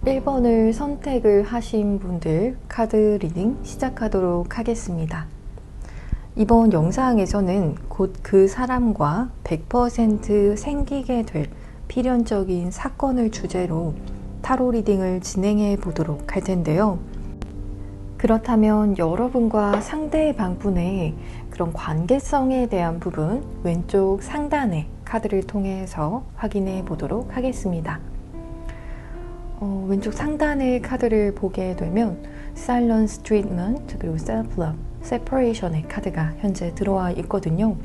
1번을 선택을 하신 분들 카드 리딩 시작하도록 하겠습니다. 이번 영상에서는 곧 그 사람과 100% 생기게 될 필연적인 사건을 주제로 타로 리딩을 진행해 보도록 할 텐데요. 그렇다면 여러분과 상대방분의 그런 관계성에 대한 부분 왼쪽 상단의 카드를 통해서 확인해 보도록 하겠습니다. 왼쪽 상단의 카드를 보게 되면 Silence Treatment 그리고 Self-Love, Separation의 카드가 현재 들어와 있거든요.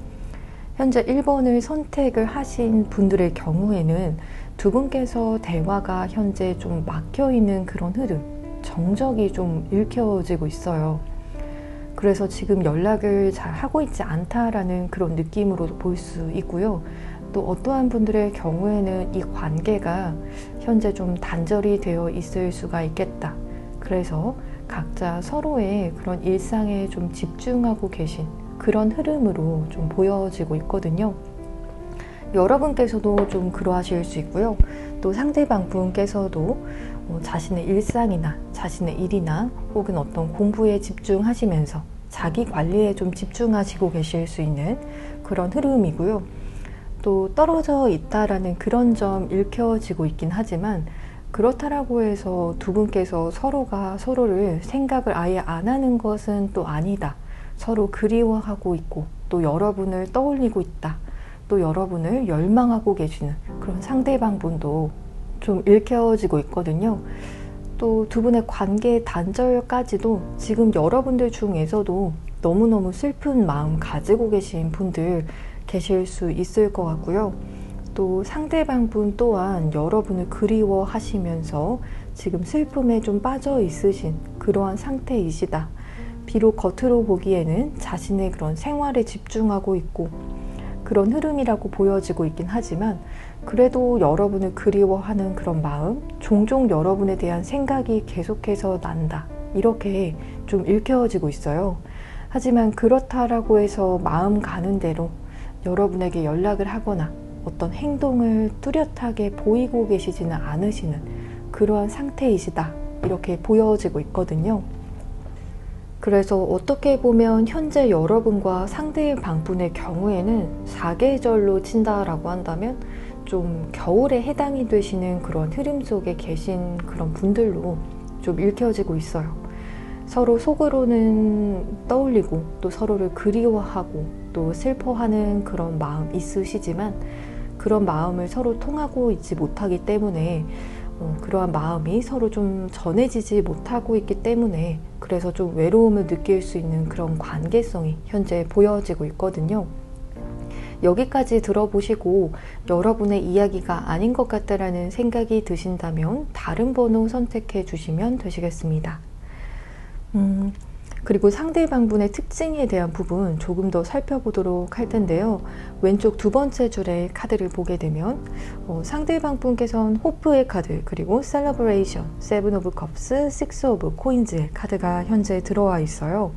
현재 1번을 선택을 하신 분들의 경우에는 두 분께서 대화가 현재 좀 막혀있는 그런 흐름, 정적이 좀 읽혀지고 있어요. 그래서 지금 연락을 잘 하고 있지 않다라는 그런 느낌으로 볼 수 있고요. 또 어떠한 분들의 경우에는 이 관계가 현재 좀 단절이 되어 있을 수가 있겠다. 그래서 각자 서로의 그런 일상에 좀 집중하고 계신 그런 흐름으로 좀 보여지고 있거든요. 여러분께서도 좀 그러하실 수 있고요. 또 상대방 분께서도 자신의 일상이나 자신의 일이나 혹은 어떤 공부에 집중하시면서 자기 관리에 좀 집중하시고 계실 수 있는 그런 흐름이고요. 또 떨어져 있다라는 그런 점 읽혀지고 있긴 하지만 그렇다라고 해서 두 분께서 서로가 서로를 생각을 아예 안 하는 것은 또 아니다. 서로 그리워하고 있고 또 여러분을 떠올리고 있다. 또 여러분을 열망하고 계시는 그런 상대방 분도 좀 읽혀지고 있거든요. 또 두 분의 관계 단절까지도 지금 여러분들 중에서도 너무너무 슬픈 마음 가지고 계신 분들 계실 수 있을 것 같고요. 또 상대방 분 또한 여러분을 그리워하시면서 지금 슬픔에 좀 빠져 있으신 그러한 상태이시다. 비록 겉으로 보기에는 자신의 그런 생활에 집중하고 있고 그런 흐름이라고 보여지고 있긴 하지만 그래도 여러분을 그리워하는 그런 마음, 종종 여러분에 대한 생각이 계속해서 난다. 이렇게 좀 읽혀지고 있어요. 하지만 그렇다라고 해서 마음 가는 대로 여러분에게 연락을 하거나 어떤 행동을 뚜렷하게 보이고 계시지는 않으시는 그러한 상태이시다. 이렇게 보여지고 있거든요. 그래서 어떻게 보면 현재 여러분과 상대방분의 경우에는 사계절로 친다라고 한다면 좀 겨울에 해당이 되시는 그런 흐름 속에 계신 그런 분들로 좀 읽혀지고 있어요. 서로 속으로는 떠올리고 또 서로를 그리워하고 또 슬퍼하는 그런 마음 있으시지만 그런 마음을 서로 통하고 있지 못하기 때문에 그러한 마음이 서로 좀 전해지지 못하고 있기 때문에 그래서 좀 외로움을 느낄 수 있는 그런 관계성이 현재 보여지고 있거든요. 여기까지 들어보시고 여러분의 이야기가 아닌 것 같다라는 생각이 드신다면 다른 번호 선택해 주시면 되시겠습니다. 그리고 상대방분의 특징에 대한 부분 조금 더 살펴보도록 할 텐데요. 왼쪽 두 번째 줄의 카드를 보게 되면 상대방분께서는 호프의 카드, 그리고 셀러브레이션, 세븐 오브 컵스, 식스 오브 코인즈의 카드가 현재 들어와 있어요.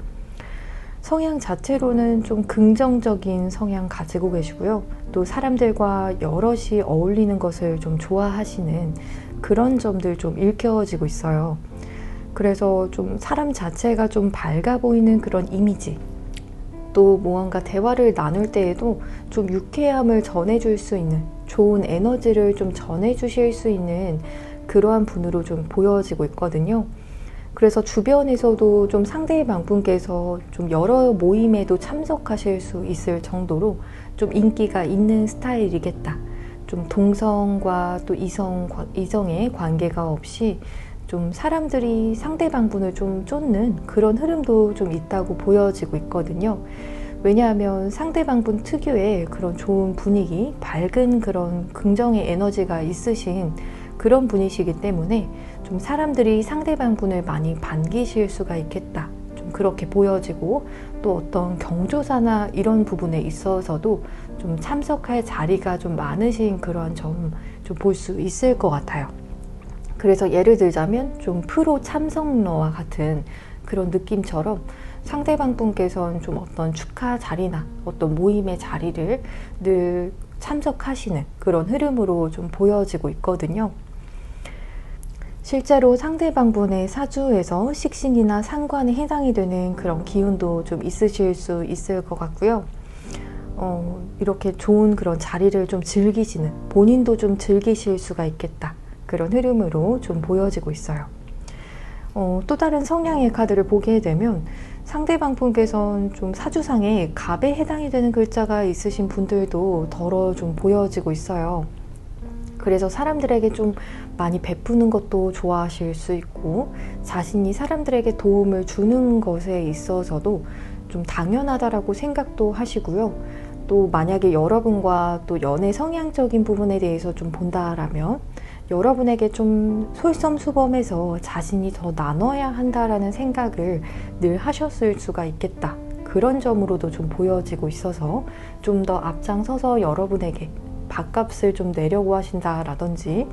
성향 자체로는 좀 긍정적인 성향 가지고 계시고요. 또 사람들과 여럿이 어울리는 것을 좀 좋아하시는 그런 점들 좀 읽혀지고 있어요. 그래서 좀 사람 자체가 좀 밝아 보이는 그런 이미지, 또 무언가 대화를 나눌 때에도 좀 유쾌함을 전해줄 수 있는 좋은 에너지를 좀 전해주실 수 있는 그러한 분으로 좀 보여지고 있거든요. 그래서 주변에서도 좀 상대방 분께서 좀 여러 모임에도 참석하실 수 있을 정도로 좀 인기가 있는 스타일이겠다. 좀 동성과 또 이성의 관계가 없이 좀 사람들이 상대방 분을 좀 쫓는 그런 흐름도 좀 있다고 보여지고 있거든요. 왜냐하면 상대방 분 특유의 그런 좋은 분위기, 밝은 그런 긍정의 에너지가 있으신 그런 분이시기 때문에 좀 사람들이 상대방 분을 많이 반기실 수가 있겠다. 좀 그렇게 보여지고 또 어떤 경조사나 이런 부분에 있어서도 좀 참석할 자리가 좀 많으신 그런 점 좀 볼 수 있을 것 같아요. 그래서 예를 들자면 좀 프로 참석러와 같은 그런 느낌처럼 상대방 분께서는 좀 어떤 축하 자리나 어떤 모임의 자리를 늘 참석하시는 그런 흐름으로 좀 보여지고 있거든요. 실제로 상대방분의 사주에서 식신이나 상관에 해당이 되는 그런 기운도 좀 있으실 수 있을 것 같고요. 이렇게 좋은 그런 자리를 좀 즐기시는, 본인도 좀 즐기실 수가 있겠다. 그런 흐름으로 좀 보여지고 있어요. 또 다른 성향의 카드를 보게 되면 상대방 분께서는 좀 사주상에 갑에 해당이 되는 글자가 있으신 분들도 덜어 좀 보여지고 있어요. 그래서 사람들에게 좀 많이 베푸는 것도 좋아하실 수 있고, 자신이 사람들에게 도움을 주는 것에 있어서도 좀 당연하다라고 생각도 하시고요. 또 만약에 여러분과 또 연애 성향적인 부분에 대해서 좀 본다라면 여러분에게 좀 솔선수범해서 자신이 더 나눠야 한다라는 생각을 늘 하셨을 수가 있겠다. 그런 점으로도 좀 보여지고 있어서 좀 더 앞장서서 여러분에게 밥값을 좀 내려고 하신다라든지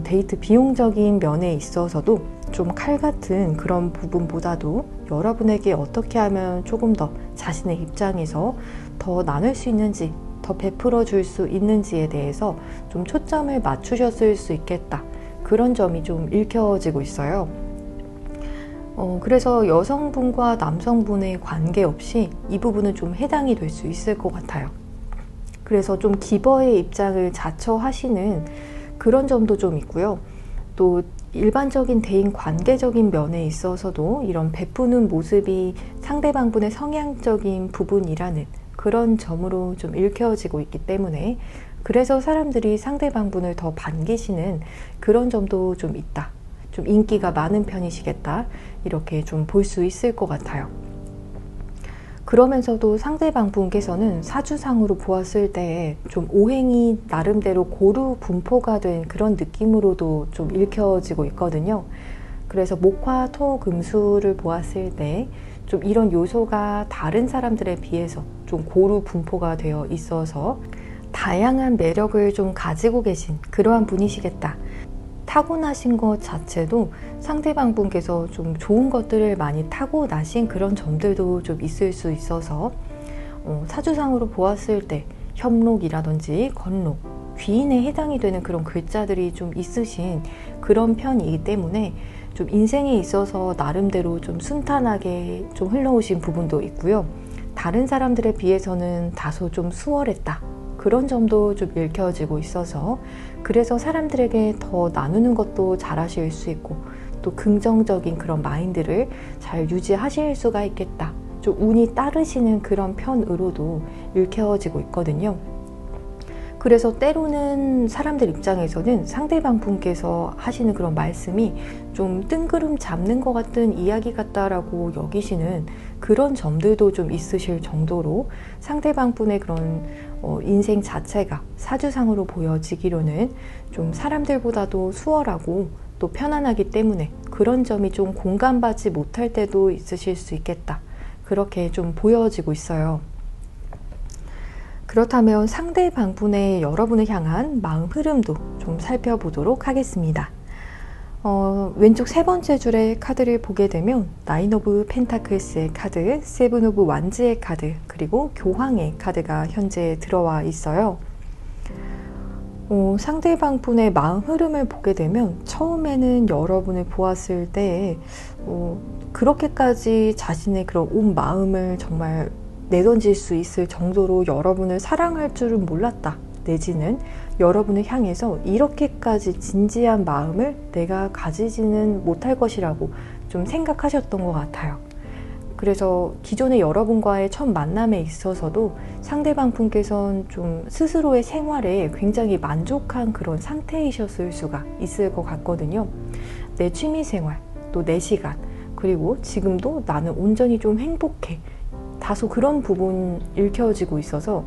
데이트 비용적인 면에 있어서도 좀 칼 같은 그런 부분보다도 여러분에게 어떻게 하면 조금 더 자신의 입장에서 더 나눌 수 있는지, 더 베풀어 줄 수 있는지에 대해서 좀 초점을 맞추셨을 수 있겠다. 그런 점이 좀 읽혀지고 있어요. 그래서 여성분과 남성분의 관계없이 이 부분은 좀 해당이 될 수 있을 것 같아요. 그래서 좀 기버의 입장을 자처하시는 그런 점도 좀 있고요. 또 일반적인 대인 관계적인 면에 있어서도 이런 베푸는 모습이 상대방분의 성향적인 부분이라는 그런 점으로 좀 읽혀지고 있기 때문에, 그래서 사람들이 상대방분을 더 반기시는 그런 점도 좀 있다. 좀 인기가 많은 편이시겠다. 이렇게 좀 볼 수 있을 것 같아요. 그러면서도 상대방 분께서는 사주상으로 보았을 때 좀 오행이 나름대로 고루 분포가 된 그런 느낌으로도 좀 읽혀지고 있거든요. 그래서 목화, 토, 금수를 보았을 때 좀 이런 요소가 다른 사람들에 비해서 좀 고루 분포가 되어 있어서 다양한 매력을 좀 가지고 계신 그러한 분이시겠다. 타고나신 것 자체도 상대방 분께서 좀 좋은 것들을 많이 타고나신 그런 점들도 좀 있을 수 있어서 사주상으로 보았을 때 협록이라든지 건록, 귀인에 해당이 되는 그런 글자들이 좀 있으신 그런 편이기 때문에 좀 인생에 있어서 나름대로 좀 순탄하게 좀 흘러오신 부분도 있고요. 다른 사람들에 비해서는 다소 좀 수월했다. 그런 점도 좀 읽혀지고 있어서, 그래서 사람들에게 더 나누는 것도 잘하실 수 있고, 또 긍정적인 그런 마인드를 잘 유지하실 수가 있겠다. 좀 운이 따르시는 그런 편으로도 읽혀지고 있거든요. 그래서 때로는 사람들 입장에서는 상대방 분께서 하시는 그런 말씀이 좀 뜬구름 잡는 것 같은 이야기 같다라고 여기시는 그런 점들도 좀 있으실 정도로 상대방 분의 그런 인생 자체가 사주상으로 보여지기로는 좀 사람들보다도 수월하고 또 편안하기 때문에 그런 점이 좀 공감받지 못할 때도 있으실 수 있겠다. 그렇게 좀 보여지고 있어요. 그렇다면 상대방 분의 여러분을 향한 마음 흐름도 좀 살펴보도록 하겠습니다. 왼쪽 세 번째 줄의 카드를 보게 되면 나인 오브 펜타클스의 카드, 세븐 오브 완즈의 카드, 그리고 교황의 카드가 현재 들어와 있어요. 상대방 분의 마음 흐름을 보게 되면 처음에는 여러분을 보았을 때 그렇게까지 자신의 그런 온 마음을 정말 내던질 수 있을 정도로 여러분을 사랑할 줄은 몰랐다. 내지는 여러분을 향해서 이렇게까지 진지한 마음을 내가 가지지는 못할 것이라고 좀 생각하셨던 것 같아요. 그래서 기존의 여러분과의 첫 만남에 있어서도 상대방 분께서는 좀 스스로의 생활에 굉장히 만족한 그런 상태이셨을 수가 있을 것 같거든요. 내 취미생활, 또 내 시간, 그리고 지금도 나는 온전히 좀 행복해. 다소 그런 부분 읽혀지고 있어서,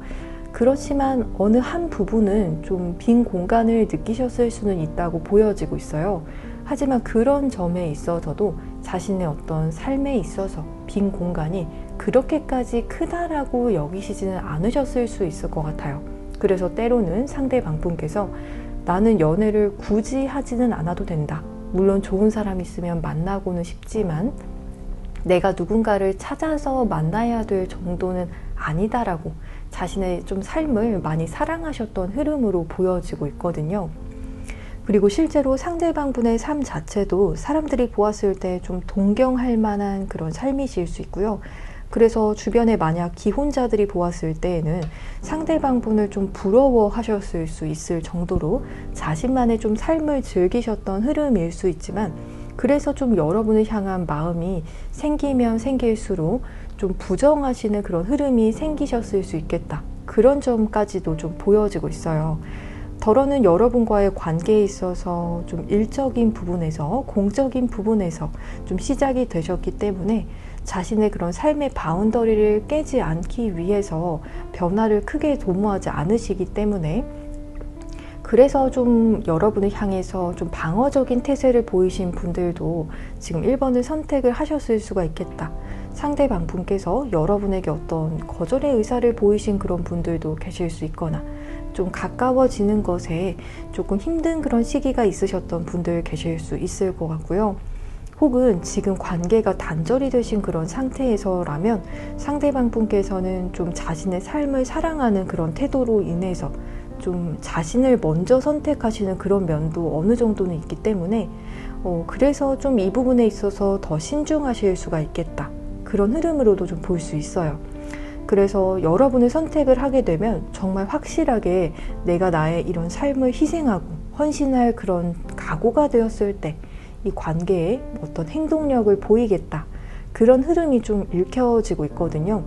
그렇지만 어느 한 부분은 좀 빈 공간을 느끼셨을 수는 있다고 보여지고 있어요. 하지만 그런 점에 있어서도 자신의 어떤 삶에 있어서 빈 공간이 그렇게까지 크다라고 여기시지는 않으셨을 수 있을 것 같아요. 그래서 때로는 상대방 분께서 나는 연애를 굳이 하지는 않아도 된다. 물론 좋은 사람 있으면 만나고는 싶지만 내가 누군가를 찾아서 만나야 될 정도는 아니다라고 자신의 좀 삶을 많이 사랑하셨던 흐름으로 보여지고 있거든요. 그리고 실제로 상대방분의 삶 자체도 사람들이 보았을 때 좀 동경할 만한 그런 삶이실 수 있고요. 그래서 주변에 만약 기혼자들이 보았을 때에는 상대방분을 좀 부러워하셨을 수 있을 정도로 자신만의 좀 삶을 즐기셨던 흐름일 수 있지만, 그래서 좀 여러분을 향한 마음이 생기면 생길수록 좀 부정하시는 그런 흐름이 생기셨을 수 있겠다. 그런 점까지도 좀 보여지고 있어요. 더러는 여러분과의 관계에 있어서 좀 일적인 부분에서, 공적인 부분에서 좀 시작이 되셨기 때문에 자신의 그런 삶의 바운더리를 깨지 않기 위해서 변화를 크게 도모하지 않으시기 때문에, 그래서 좀 여러분을 향해서 좀 방어적인 태세를 보이신 분들도 지금 1번을 선택을 하셨을 수가 있겠다. 상대방 분께서 여러분에게 어떤 거절의 의사를 보이신 그런 분들도 계실 수 있거나, 좀 가까워지는 것에 조금 힘든 그런 시기가 있으셨던 분들 계실 수 있을 것 같고요. 혹은 지금 관계가 단절이 되신 그런 상태에서라면 상대방 분께서는 좀 자신의 삶을 사랑하는 그런 태도로 인해서 좀 자신을 먼저 선택하시는 그런 면도 어느 정도는 있기 때문에 그래서 좀 이 부분에 있어서 더 신중하실 수가 있겠다. 그런 흐름으로도 좀 볼 수 있어요. 그래서 여러분을 선택을 하게 되면 정말 확실하게 내가 나의 이런 삶을 희생하고 헌신할 그런 각오가 되었을 때 이 관계에 어떤 행동력을 보이겠다. 그런 흐름이 좀 읽혀지고 있거든요.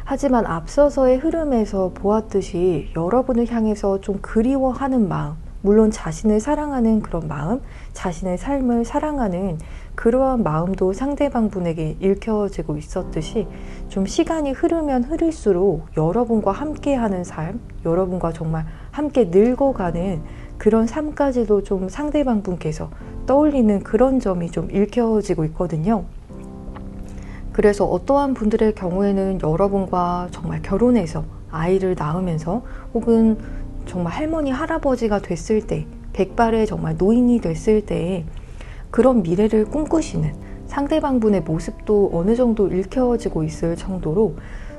하지만 앞서서의 흐름에서 보았듯이 여러분을 향해서 좀 그리워하는 마음, 물론 자신을 사랑하는 그런 마음, 자신의 삶을 사랑하는 그러한 마음도 상대방 분에게 읽혀지고 있었듯이, 좀 시간이 흐르면 흐를수록 여러분과 함께하는 삶, 여러분과 정말 함께 늙어가는 그런 삶까지도 좀 상대방 분께서 떠올리는 그런 점이 좀 읽혀지고 있거든요. 그래서 어떠한 분들의 경우에는 여러분과 정말 결혼해서 아이를 낳으면서, 혹은 정말 할머니 할아버지가 됐을 때, 백발의 정말 노인이 됐을 때에 그런 미래를 꿈꾸시는 상대방분의 모습도 어느 정도 읽혀지고 있을 정도로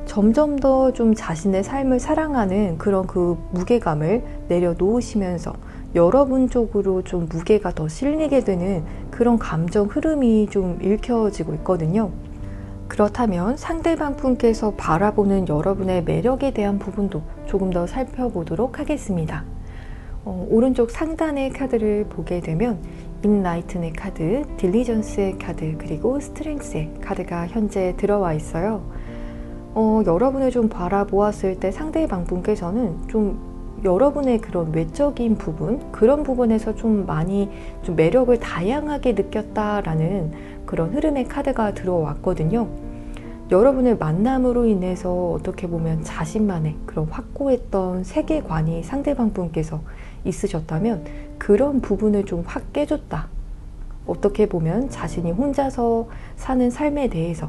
점점 더 좀 자신의 삶을 사랑하는 그런 그 무게감을 내려놓으시면서 여러분 쪽으로 좀 무게가 더 실리게 되는 그런 감정 흐름이 좀 읽혀지고 있거든요. 그렇다면 상대방 분께서 바라보는 여러분의 매력에 대한 부분도 조금 더 살펴보도록 하겠습니다. 오른쪽 상단의 카드를 보게 되면 인라이튼의 카드, 딜리전스의 카드, 그리고 스트렝스의 카드가 현재 들어와 있어요. 여러분을 좀 바라보았을 때 상대방 분께서는 좀 여러분의 그런 외적인 부분, 그런 부분에서 좀 많이 좀 매력을 다양하게 느꼈다라는 그런 흐름의 카드가 들어왔거든요. 여러분을 만남으로 인해서 어떻게 보면 자신만의 그런 확고했던 세계관이 상대방 분께서 있으셨다면 그런 부분을 좀 확 깨줬다. 어떻게 보면 자신이 혼자서 사는 삶에 대해서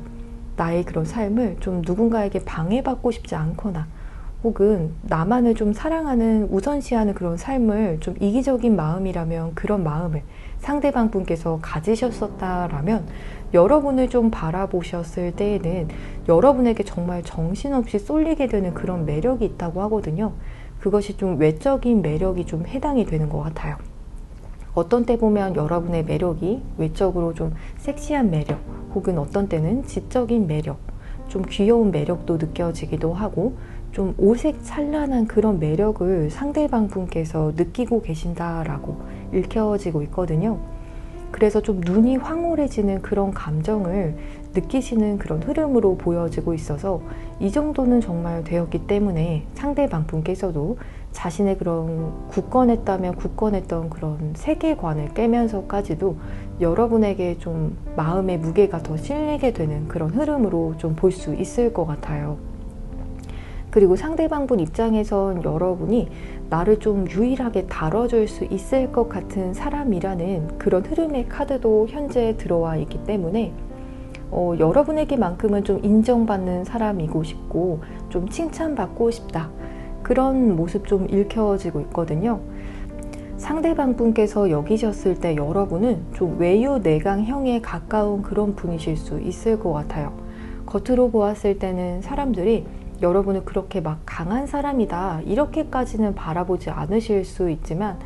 나의 그런 삶을 좀 누군가에게 방해받고 싶지 않거나, 혹은 나만을 좀 사랑하는, 우선시하는 그런 삶을 좀 이기적인 마음이라면 그런 마음을 상대방 분께서 가지셨었다라면 여러분을 좀 바라보셨을 때에는 여러분에게 정말 정신없이 쏠리게 되는 그런 매력이 있다고 하거든요. 그것이 좀 외적인 매력이 좀 해당이 되는 것 같아요. 어떤 때 보면 여러분의 매력이 외적으로 좀 섹시한 매력, 혹은 어떤 때는 지적인 매력, 좀 귀여운 매력도 느껴지기도 하고, 좀 오색찬란한 그런 매력을 상대방 분께서 느끼고 계신다라고 읽혀지고 있거든요. 그래서 좀 눈이 황홀해지는 그런 감정을 느끼시는 그런 흐름으로 보여지고 있어서 이 정도는 정말 되었기 때문에 상대방 분께서도 자신의 그런 굳건했다면 굳건했던 그런 세계관을 깨면서까지도 여러분에게 좀 마음의 무게가 더 실리게 되는 그런 흐름으로 좀 볼 수 있을 것 같아요. 그리고 상대방 분 입장에선 여러분이 나를 좀 유일하게 다뤄줄 수 있을 것 같은 사람이라는 그런 흐름의 카드도 현재 들어와 있기 때문에 여러분에게만큼은 좀 인정받는 사람이고 싶고 좀 칭찬받고 싶다. 그런 모습 좀 읽혀지고 있거든요. 상대방 분께서 여기셨을 때 여러분은 좀 외유내강형에 가까운 그런 분이실 수 있을 것 같아요. 겉으로 보았을 때는 사람들이 여러분을 그렇게 막 강한 사람이다 이렇게까지는 바라보지 않으실 수 있지만,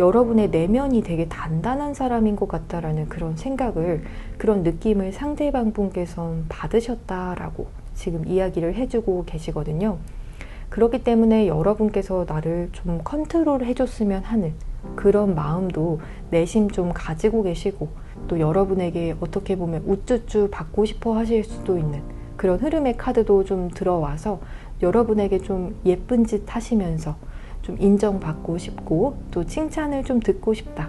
여러분의 내면이 되게 단단한 사람인 것 같다라는 그런 생각을, 그런 느낌을 상대방 분께서 받으셨다라고 지금 이야기를 해주고 계시거든요. 그렇기 때문에 여러분께서 나를 좀 컨트롤 해줬으면 하는 그런 마음도 내심 좀 가지고 계시고, 또 여러분에게 어떻게 보면 우쭈쭈 받고 싶어 하실 수도 있는 그런 흐름의 카드도 좀 들어와서 여러분에게 좀 예쁜 짓 하시면서 좀 인정받고 싶고 또 칭찬을 좀 듣고 싶다,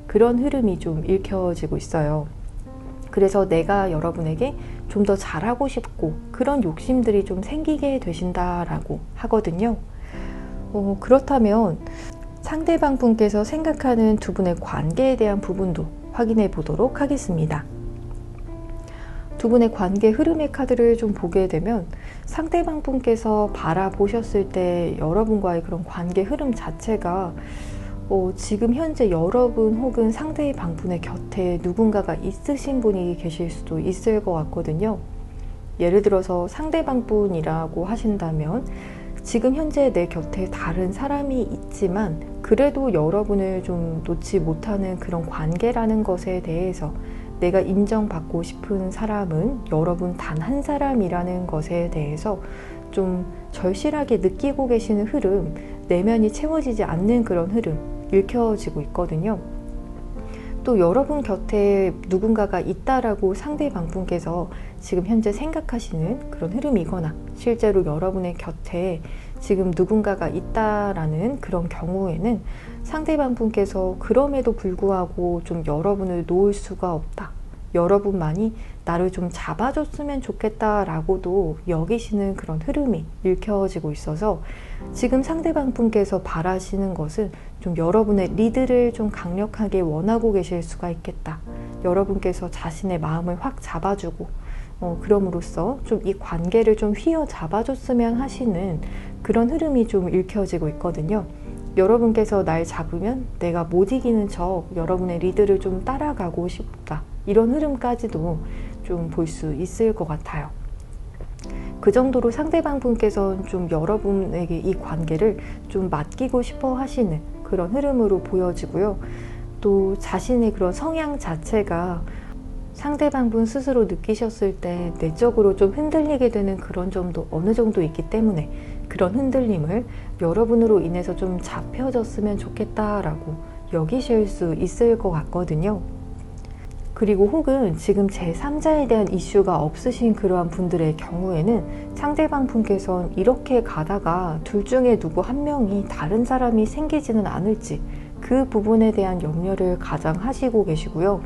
그런 흐름이 좀 읽혀지고 있어요. 그래서 내가 여러분에게 좀 더 잘하고 싶고 그런 욕심들이 좀 생기게 되신다라고 하거든요. 그렇다면 상대방 분께서 생각하는 두 분의 관계에 대한 부분도 확인해 보도록 하겠습니다. 두 분의 관계 흐름의 카드를 좀 보게 되면 상대방 분께서 바라보셨을 때 여러분과의 그런 관계 흐름 자체가 지금 현재 여러분 혹은 상대방 분의 곁에 누군가가 있으신 분이 계실 수도 있을 것 같거든요. 예를 들어서 상대방 분이라고 하신다면 지금 현재 내 곁에 다른 사람이 있지만 그래도 여러분을 좀 놓지 못하는 그런 관계라는 것에 대해서 내가 인정받고 싶은 사람은 여러분 단 한 사람이라는 것에 대해서 좀 절실하게 느끼고 계시는 흐름, 내면이 채워지지 않는 그런 흐름 읽혀지고 있거든요. 또 여러분 곁에 누군가가 있다라고 상대방 분께서 지금 현재 생각하시는 그런 흐름이거나 실제로 여러분의 곁에 지금 누군가가 있다라는 그런 경우에는 상대방 분께서 그럼에도 불구하고 좀 여러분을 놓을 수가 없다, 여러분만이 나를 좀 잡아줬으면 좋겠다라고도 여기시는 그런 흐름이 읽혀지고 있어서 지금 상대방 분께서 바라시는 것은 좀 여러분의 리드를 좀 강력하게 원하고 계실 수가 있겠다. 여러분께서 자신의 마음을 확 잡아주고 그럼으로써 좀 이 관계를 좀 휘어잡아줬으면 하시는 그런 흐름이 좀 읽혀지고 있거든요. 여러분께서 날 잡으면 내가 못 이기는 척 여러분의 리드를 좀 따라가고 싶다, 이런 흐름까지도 좀 볼 수 있을 것 같아요. 그 정도로 상대방 분께서는 좀 여러분에게 이 관계를 좀 맡기고 싶어 하시는 그런 흐름으로 보여지고요. 또 자신의 그런 성향 자체가 상대방 분 스스로 느끼셨을 때 내적으로 좀 흔들리게 되는 그런 점도 어느 정도 있기 때문에 그런 흔들림을 여러분으로 인해서 좀 잡혀졌으면 좋겠다라고 여기실 수 있을 것 같거든요. 그리고 혹은 지금 제3자에 대한 이슈가 없으신 그러한 분들의 경우에는 상대방 분께서는 이렇게 가다가 둘 중에 누구 한 명이 다른 사람이 생기지는 않을지 그 부분에 대한 염려를 가장 하시고 계시고요.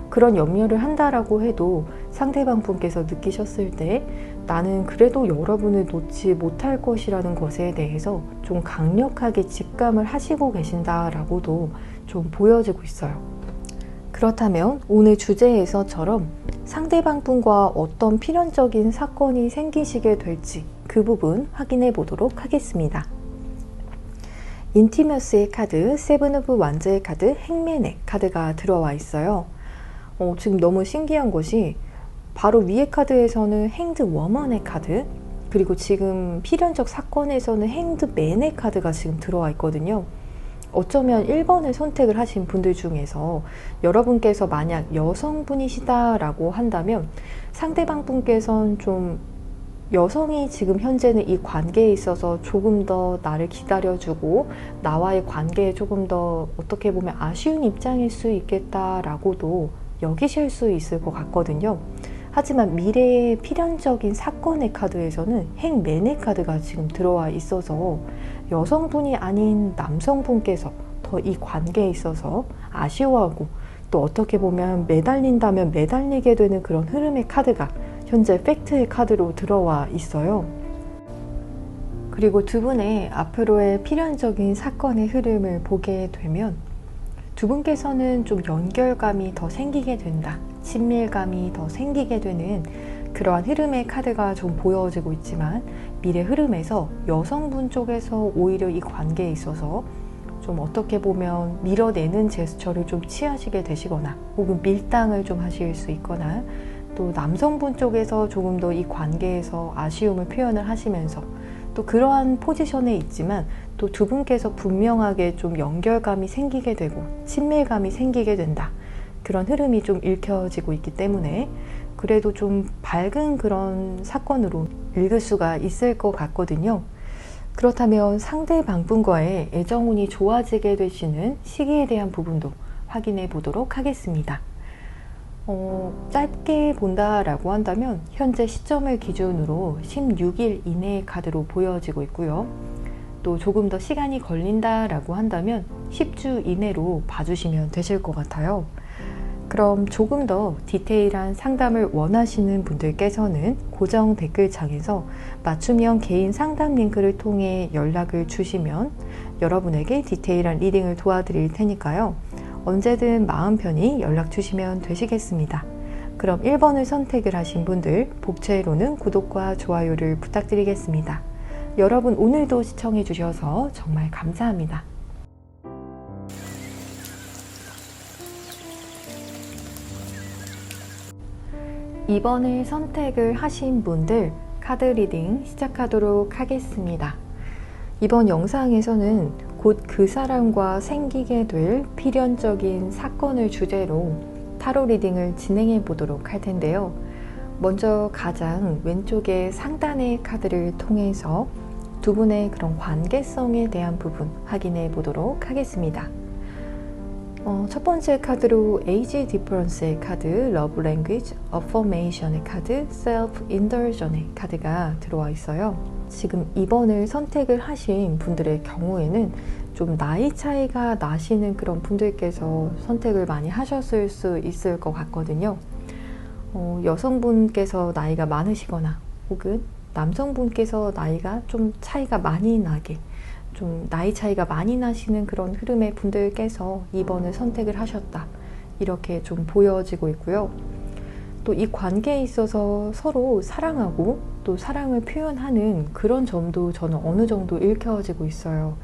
그런 염려를 한다라고 해도 상대방 분께서 느끼셨을 때 나는 그래도 여러분을 놓지 못할 것이라는 것에 대해서 좀 강력하게 직감을 하시고 계신다라고도 좀 보여지고 있어요. 그렇다면 오늘 주제에서처럼 상대방 분과 어떤 필연적인 사건이 생기시게 될지 그 부분 확인해 보도록 하겠습니다. 인티머스의 카드, 세븐 오브 완즈의 카드, 행맨의 카드가 들어와 있어요. 지금 너무 신기한 것이 바로 위에 카드에서는 행드 워먼의 카드, 그리고 지금 필연적 사건에서는 행드 맨의 카드가 지금 들어와 있거든요. 어쩌면 1번을 선택을 하신 분들 중에서 여러분께서 만약 여성분이시다라고 한다면 상대방 분께서는 좀 여성이 지금 현재는 이 관계에 있어서 조금 더 나를 기다려주고 나와의 관계에 조금 더 어떻게 보면 아쉬운 입장일 수 있겠다라고도 여기실 수 있을 것 같거든요. 하지만 미래의 필연적인 사건의 카드에서는 행맨의 카드가 지금 들어와 있어서 여성분이 아닌 남성분께서 더 이 관계에 있어서 아쉬워하고 또 어떻게 보면 매달린다면 매달리게 되는 그런 흐름의 카드가 현재 팩트의 카드로 들어와 있어요. 그리고 두 분의 앞으로의 필연적인 사건의 흐름을 보게 되면 두 분께서는 좀 연결감이 더 생기게 된다, 친밀감이 더 생기게 되는 그러한 흐름의 카드가 좀 보여지고 있지만 미래 흐름에서 여성분 쪽에서 오히려 이 관계에 있어서 좀 어떻게 보면 밀어내는 제스처를 좀 취하시게 되시거나 혹은 밀당을 좀 하실 수 있거나 또 남성분 쪽에서 조금 더 이 관계에서 아쉬움을 표현을 하시면서 또 그러한 포지션에 있지만 또 두 분께서 분명하게 좀 연결감이 생기게 되고 친밀감이 생기게 된다. 그런 흐름이 좀 읽혀지고 있기 때문에 그래도 좀 밝은 그런 사건으로 읽을 수가 있을 것 같거든요. 그렇다면 상대방분과의 애정운이 좋아지게 되시는 시기에 대한 부분도 확인해 보도록 하겠습니다. 짧게 본다라고 한다면 현재 시점을 기준으로 16일 이내의 카드로 보여지고 있고요. 또 조금 더 시간이 걸린다라고 한다면 10주 이내로 봐주시면 되실 것 같아요. 그럼 조금 더 디테일한 상담을 원하시는 분들께서는 고정 댓글창에서 맞춤형 개인 상담 링크를 통해 연락을 주시면 여러분에게 디테일한 리딩을 도와드릴 테니까요. 언제든 마음 편히 연락 주시면 되시겠습니다. 그럼 1번을 선택을 하신 분들 복채로는 구독과 좋아요를 부탁드리겠습니다. 여러분 오늘도 시청해 주셔서 정말 감사합니다. 2번을 선택을 하신 분들 카드 리딩 시작하도록 하겠습니다. 이번 영상에서는 곧 그 사람과 생기게 될 필연적인 사건을 주제로 타로 리딩을 진행해 보도록 할 텐데요. 먼저 가장 왼쪽의 상단의 카드를 통해서 두 분의 그런 관계성에 대한 부분 확인해 보도록 하겠습니다. 첫 번째 카드로 Age Difference의 카드, Love Language, Affirmation의 카드, Self Indulgence의 카드가 들어와 있어요. 지금 2번을 선택을 하신 분들의 경우에는 좀 나이 차이가 나시는 그런 분들께서 선택을 많이 하셨을 수 있을 것 같거든요. 여성분께서 나이가 많으시거나 혹은 남성분께서 나이가 좀 차이가 많이 나게 좀 나이 차이가 많이 나시는 그런 흐름의 분들께서 2번을 선택을 하셨다. 이렇게 좀 보여지고 있고요. 또 이 관계에 있어서 서로 사랑하고 또 사랑을 표현하는 그런 점도 저는 어느 정도 읽혀지고 있어요.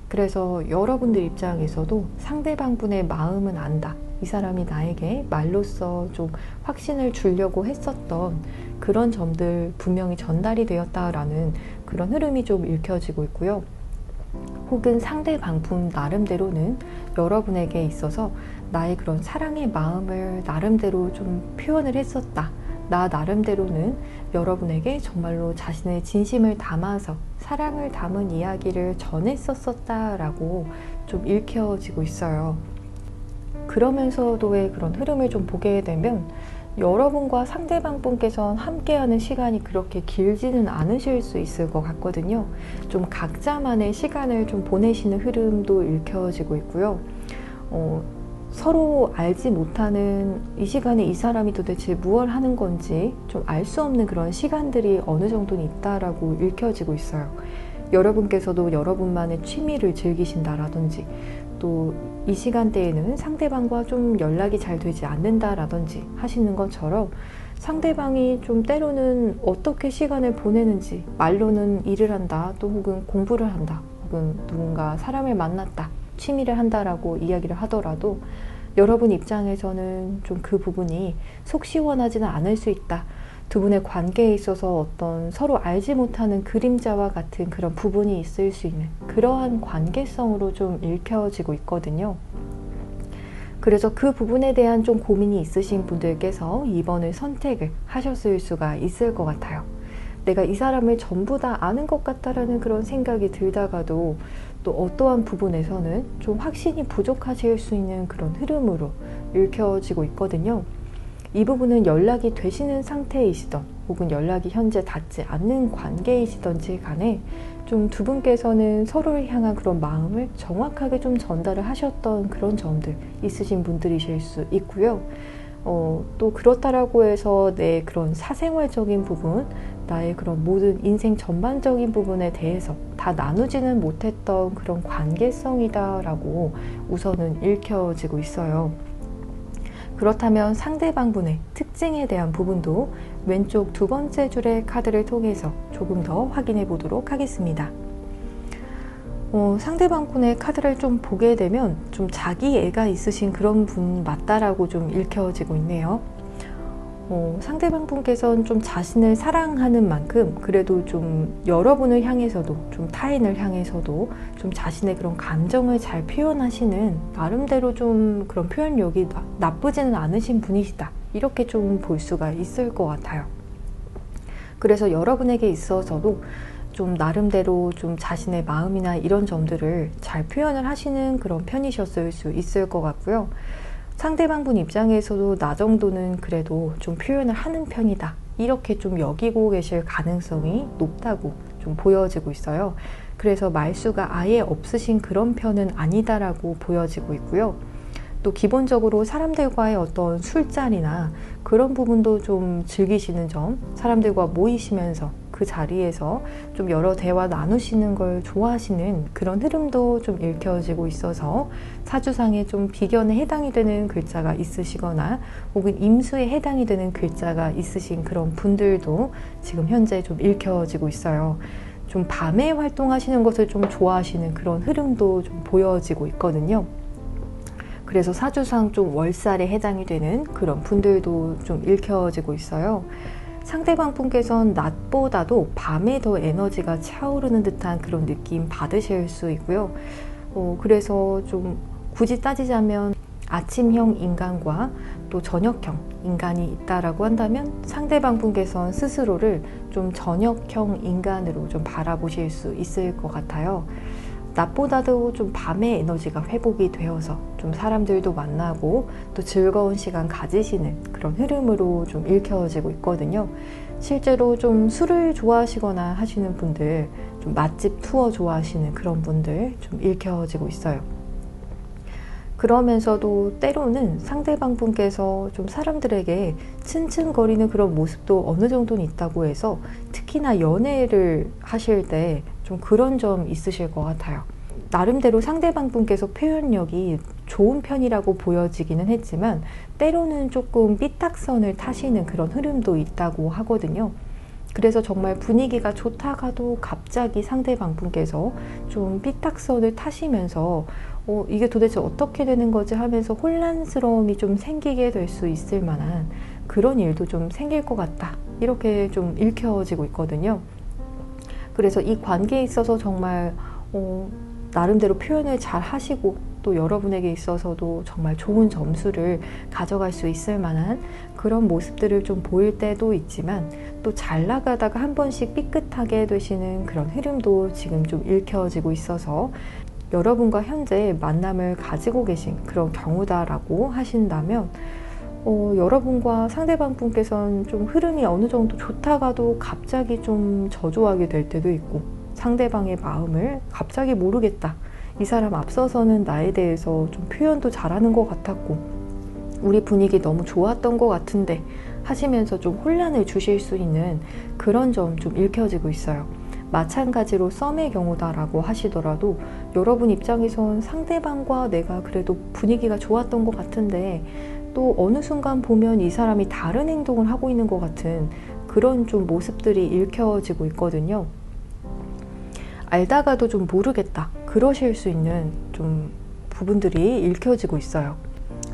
그래서 여러분들 입장에서도 상대방분의 마음은 안다. 이 사람이 나에게 말로써 좀 확신을 주려고 했었던 그런 점들 분명히 전달이 되었다라는 그런 흐름이 좀 읽혀지고 있고요. 혹은 상대방분 나름대로는 여러분에게 있어서 나의 그런 사랑의 마음을 나름대로 좀 표현을 했었다. 나 나름대로는 여러분에게 정말로 자신의 진심을 담아서 사랑을 담은 이야기를 전했었다라고 좀 읽혀지고 있어요. 그러면서도의 그런 흐름을 좀 보게 되면 여러분과 상대방분께서는 함께하는 시간이 그렇게 길지는 않으실 수 있을 것 같거든요. 좀 각자만의 시간을 좀 보내시는 흐름도 읽혀지고 있고요. 서로 알지 못하는 이 시간에 이 사람이 도대체 무엇을 하는 건지 좀 알 수 없는 그런 시간들이 어느 정도는 있다라고 읽혀지고 있어요. 여러분께서도 여러분만의 취미를 즐기신다라든지 또 이 시간대에는 상대방과 좀 연락이 잘 되지 않는다라든지 하시는 것처럼 상대방이 좀 때로는 어떻게 시간을 보내는지 말로는 일을 한다 또 혹은 공부를 한다 혹은 누군가 사람을 만났다 취미를 한다라고 이야기를 하더라도 여러분 입장에서는 좀 그 부분이 속 시원하지는 않을 수 있다. 두 분의 관계에 있어서 어떤 서로 알지 못하는 그림자와 같은 그런 부분이 있을 수 있는 그러한 관계성으로 좀 읽혀지고 있거든요. 그래서 그 부분에 대한 좀 고민이 있으신 분들께서 2번을 선택을 하셨을 수가 있을 것 같아요. 내가 이 사람을 전부 다 아는 것 같다라는 그런 생각이 들다가도 또 어떠한 부분에서는 좀 확신이 부족하실 수 있는 그런 흐름으로 읽혀지고 있거든요. 이 부분은 연락이 되시는 상태이시던 혹은 연락이 현재 닿지 않는 관계이시던지 간에 좀 두 분께서는 서로를 향한 그런 마음을 정확하게 좀 전달을 하셨던 그런 점들 있으신 분들이실 수 있고요. 또 그렇다라고 해서 내 그런 사생활적인 부분, 나의 그런 모든 인생 전반적인 부분에 대해서 다 나누지는 못했던 그런 관계성이다라고 우선은 읽혀지고 있어요. 그렇다면 상대방분의 특징에 대한 부분도 왼쪽 두 번째 줄의 카드를 통해서 조금 더 확인해 보도록 하겠습니다. 상대방분의 카드를 좀 보게 되면 좀 자기 애가 있으신 그런 분 맞다라고 좀 읽혀지고 있네요. 상대방 분께서는 좀 자신을 사랑하는 만큼 그래도 좀 여러분을 향해서도 좀 타인을 향해서도 좀 자신의 그런 감정을 잘 표현하시는 나름대로 좀 그런 표현력이 나쁘지는 않으신 분이시다. 이렇게 좀 볼 수가 있을 것 같아요. 그래서 여러분에게 있어서도 좀 나름대로 좀 자신의 마음이나 이런 점들을 잘 표현을 하시는 그런 편이셨을 수 있을 것 같고요. 상대방 분 입장에서도 나 정도는 그래도 좀 표현을 하는 편이다. 이렇게 좀 여기고 계실 가능성이 높다고 좀 보여지고 있어요. 그래서 말수가 아예 없으신 그런 편은 아니다라고 보여지고 있고요. 또 기본적으로 사람들과의 어떤 술자리나 그런 부분도 좀 즐기시는 점, 사람들과 모이시면서 그 자리에서 좀 여러 대화 나누시는 걸 좋아하시는 그런 흐름도 좀 읽혀지고 있어서 사주상에 좀 비견에 해당이 되는 글자가 있으시거나 혹은 임수에 해당이 되는 글자가 있으신 그런 분들도 지금 현재 좀 읽혀지고 있어요. 좀 밤에 활동하시는 것을 좀 좋아하시는 그런 흐름도 좀 보여지고 있거든요. 그래서 사주상 좀 월살에 해당이 되는 그런 분들도 좀 읽혀지고 있어요. 상대방 분께서는 낮보다도 밤에 더 에너지가 차오르는 듯한 그런 느낌 받으실 수 있고요. 그래서 좀 굳이 따지자면 아침형 인간과 또 저녁형 인간이 있다라고 한다면 상대방 분께서는 스스로를 좀 저녁형 인간으로 좀 바라보실 수 있을 것 같아요. 낮보다도 좀 밤에 에너지가 회복이 되어서 좀 사람들도 만나고 또 즐거운 시간 가지시는 그런 흐름으로 좀 읽혀지고 있거든요. 실제로 좀 술을 좋아하시거나 하시는 분들, 좀 맛집 투어 좋아하시는 그런 분들 좀 읽혀지고 있어요. 그러면서도 때로는 상대방 분께서 좀 사람들에게 츤츤거리는 그런 모습도 어느 정도는 있다고 해서 특히나 연애를 하실 때 좀 그런 점 있으실 것 같아요. 나름대로 상대방 분께서 표현력이 좋은 편이라고 보여지기는 했지만 때로는 조금 삐딱선을 타시는 그런 흐름도 있다고 하거든요. 그래서 정말 분위기가 좋다가도 갑자기 상대방 분께서 좀 삐딱선을 타시면서 이게 도대체 어떻게 되는 거지 하면서 혼란스러움이 좀 생기게 될 수 있을 만한 그런 일도 좀 생길 것 같다. 이렇게 좀 읽혀지고 있거든요. 그래서 이 관계에 있어서 정말 나름대로 표현을 잘 하시고 또 여러분에게 있어서도 정말 좋은 점수를 가져갈 수 있을 만한 그런 모습들을 좀 보일 때도 있지만 또 잘 나가다가 한 번씩 삐끗하게 되시는 그런 흐름도 지금 좀 읽혀지고 있어서 여러분과 현재 만남을 가지고 계신 그런 경우다라고 하신다면 여러분과 상대방 분께서는 좀 흐름이 어느 정도 좋다가도 갑자기 좀 저조하게 될 때도 있고 상대방의 마음을 갑자기 모르겠다. 이 사람 앞서서는 나에 대해서 좀 표현도 잘하는 것 같았고 우리 분위기 너무 좋았던 것 같은데 하시면서 좀 혼란을 주실 수 있는 그런 점 좀 읽혀지고 있어요. 마찬가지로 썸의 경우다라고 하시더라도 여러분 입장에선 상대방과 내가 그래도 분위기가 좋았던 것 같은데 또 어느 순간 보면 이 사람이 다른 행동을 하고 있는 것 같은 그런 좀 모습들이 읽혀지고 있거든요. 알다가도 좀 모르겠다. 그러실 수 있는 좀 부분들이 읽혀지고 있어요.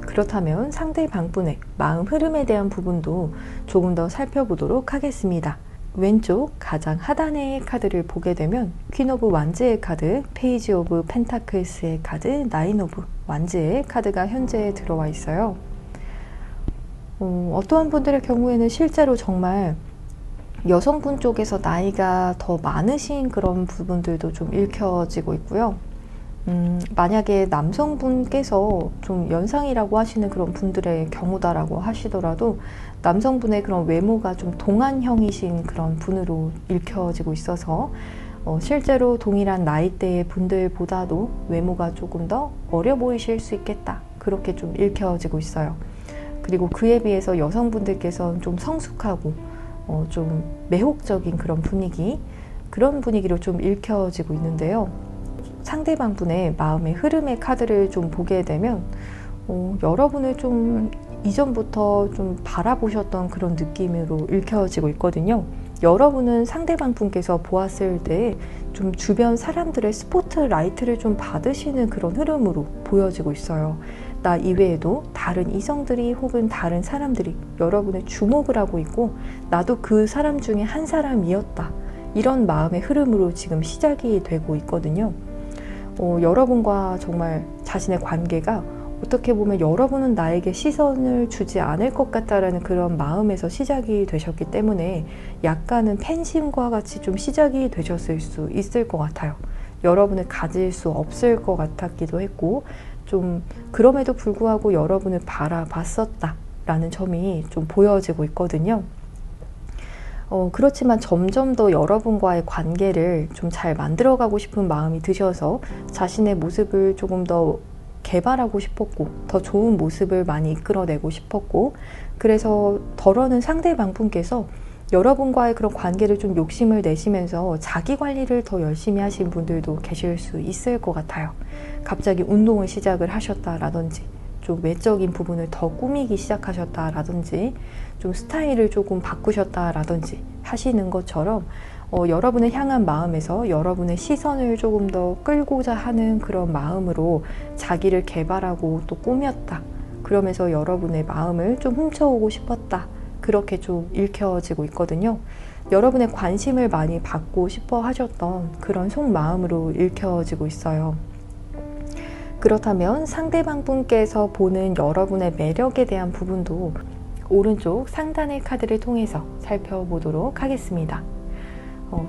그렇다면 상대방분의 마음 흐름에 대한 부분도 조금 더 살펴보도록 하겠습니다. 왼쪽 가장 하단의 카드를 보게 되면 퀸 오브 완즈의 카드, 페이지 오브 펜타클스의 카드, 나인 오브 완즈의 카드가 현재 들어와 있어요. 어떠한 분들의 경우에는 실제로 정말 여성분 쪽에서 나이가 더 많으신 그런 부분들도 좀 읽혀지고 있고요. 만약에 남성분께서 좀 연상이라고 하시는 그런 분들의 경우다라고 하시더라도 남성분의 그런 외모가 좀 동안형이신 그런 분으로 읽혀지고 있어서 실제로 동일한 나이대의 분들보다도 외모가 조금 더 어려 보이실 수 있겠다. 그렇게 좀 읽혀지고 있어요. 그리고 그에 비해서 여성분들께서는 좀 성숙하고 좀 매혹적인 그런 분위기로 좀 읽혀지고 있는데요. 상대방 분의 마음의 흐름의 카드를 좀 보게 되면 여러분을 좀 이전부터 좀 바라보셨던 그런 느낌으로 읽혀지고 있거든요. 여러분은 상대방 분께서 보았을 때 좀 주변 사람들의 스포트라이트를 좀 받으시는 그런 흐름으로 보여지고 있어요. 나 이외에도 다른 이성들이 혹은 다른 사람들이 여러분의 주목을 하고 있고 나도 그 사람 중에 한 사람이었다. 이런 마음의 흐름으로 지금 시작이 되고 있거든요. 여러분과 정말 자신의 관계가 어떻게 보면 여러분은 나에게 시선을 주지 않을 것 같다라는 그런 마음에서 시작이 되셨기 때문에 약간은 팬심과 같이 좀 시작이 되셨을 수 있을 것 같아요. 여러분을 가질 수 없을 것 같았기도 했고 좀 그럼에도 불구하고 여러분을 바라봤었다라는 점이 좀 보여지고 있거든요. 그렇지만 점점 더 여러분과의 관계를 좀 잘 만들어가고 싶은 마음이 드셔서 자신의 모습을 조금 더 개발하고 싶었고 더 좋은 모습을 많이 이끌어내고 싶었고 그래서 덜어는 상대방분께서 여러분과의 그런 관계를 좀 욕심을 내시면서 자기 관리를 더 열심히 하신 분들도 계실 수 있을 것 같아요. 갑자기 운동을 시작을 하셨다라든지 좀 외적인 부분을 더 꾸미기 시작하셨다라든지 좀 스타일을 조금 바꾸셨다라든지 하시는 것처럼 여러분을 향한 마음에서 여러분의 시선을 조금 더 끌고자 하는 그런 마음으로 자기를 개발하고 또 꾸몄다. 그러면서 여러분의 마음을 좀 훔쳐오고 싶었다. 그렇게 좀 읽혀지고 있거든요. 여러분의 관심을 많이 받고 싶어 하셨던 그런 속마음으로 읽혀지고 있어요. 그렇다면 상대방 분께서 보는 여러분의 매력에 대한 부분도 오른쪽 상단의 카드를 통해서 살펴보도록 하겠습니다.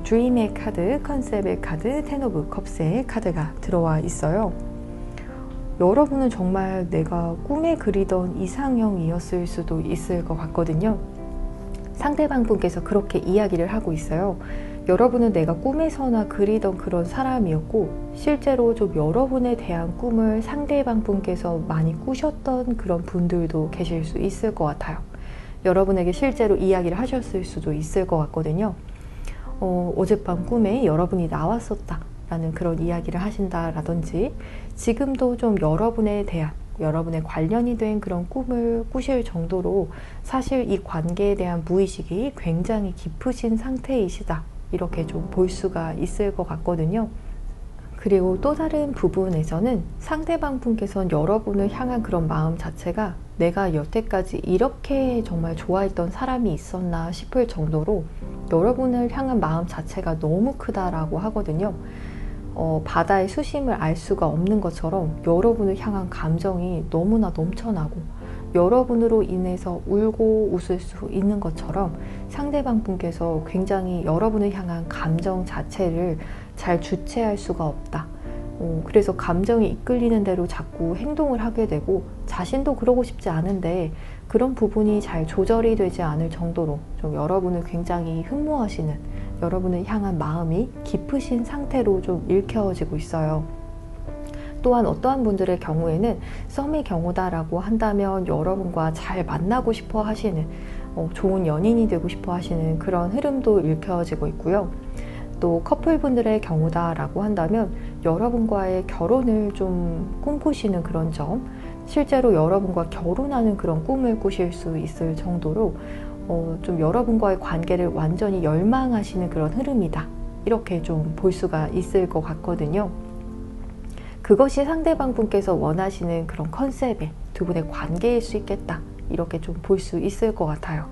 드림의 카드, 컨셉의 카드, 텐 오브 컵스의 카드가 들어와 있어요. 여러분은 정말 내가 꿈에 그리던 이상형이었을 수도 있을 것 같거든요. 상대방 분께서 그렇게 이야기를 하고 있어요. 여러분은 내가 꿈에서나 그리던 그런 사람이었고 실제로 좀 여러분에 대한 꿈을 상대방 분께서 많이 꾸셨던 그런 분들도 계실 수 있을 것 같아요. 여러분에게 실제로 이야기를 하셨을 수도 있을 것 같거든요. 어젯밤 꿈에 여러분이 나왔었다 라는 그런 이야기를 하신다라든지 지금도 좀 여러분에 대한 여러분의 관련이 된 그런 꿈을 꾸실 정도로 사실 이 관계에 대한 무의식이 굉장히 깊으신 상태이시다 이렇게 좀 볼 수가 있을 것 같거든요. 그리고 또 다른 부분에서는 상대방 분께서는 여러분을 향한 그런 마음 자체가 내가 여태까지 이렇게 정말 좋아했던 사람이 있었나 싶을 정도로 여러분을 향한 마음 자체가 너무 크다라고 하거든요. 바다의 수심을 알 수가 없는 것처럼 여러분을 향한 감정이 너무나 넘쳐나고 여러분으로 인해서 울고 웃을 수 있는 것처럼 상대방 분께서 굉장히 여러분을 향한 감정 자체를 잘 주체할 수가 없다. 그래서 감정이 이끌리는 대로 자꾸 행동을 하게 되고 자신도 그러고 싶지 않은데 그런 부분이 잘 조절이 되지 않을 정도로 좀 여러분을 굉장히 흠모하시는 여러분을 향한 마음이 깊으신 상태로 좀 읽혀지고 있어요. 또한 어떠한 분들의 경우에는 썸의 경우다라고 한다면 여러분과 잘 만나고 싶어 하시는 좋은 연인이 되고 싶어 하시는 그런 흐름도 읽혀지고 있고요. 또 커플분들의 경우다라고 한다면 여러분과의 결혼을 좀 꿈꾸시는 그런 점, 실제로 여러분과 결혼하는 그런 꿈을 꾸실 수 있을 정도로 좀 여러분과의 관계를 완전히 열망하시는 그런 흐름이다. 이렇게 좀 볼 수가 있을 것 같거든요. 그것이 상대방 분께서 원하시는 그런 컨셉의 두 분의 관계일 수 있겠다. 이렇게 좀 볼 수 있을 것 같아요.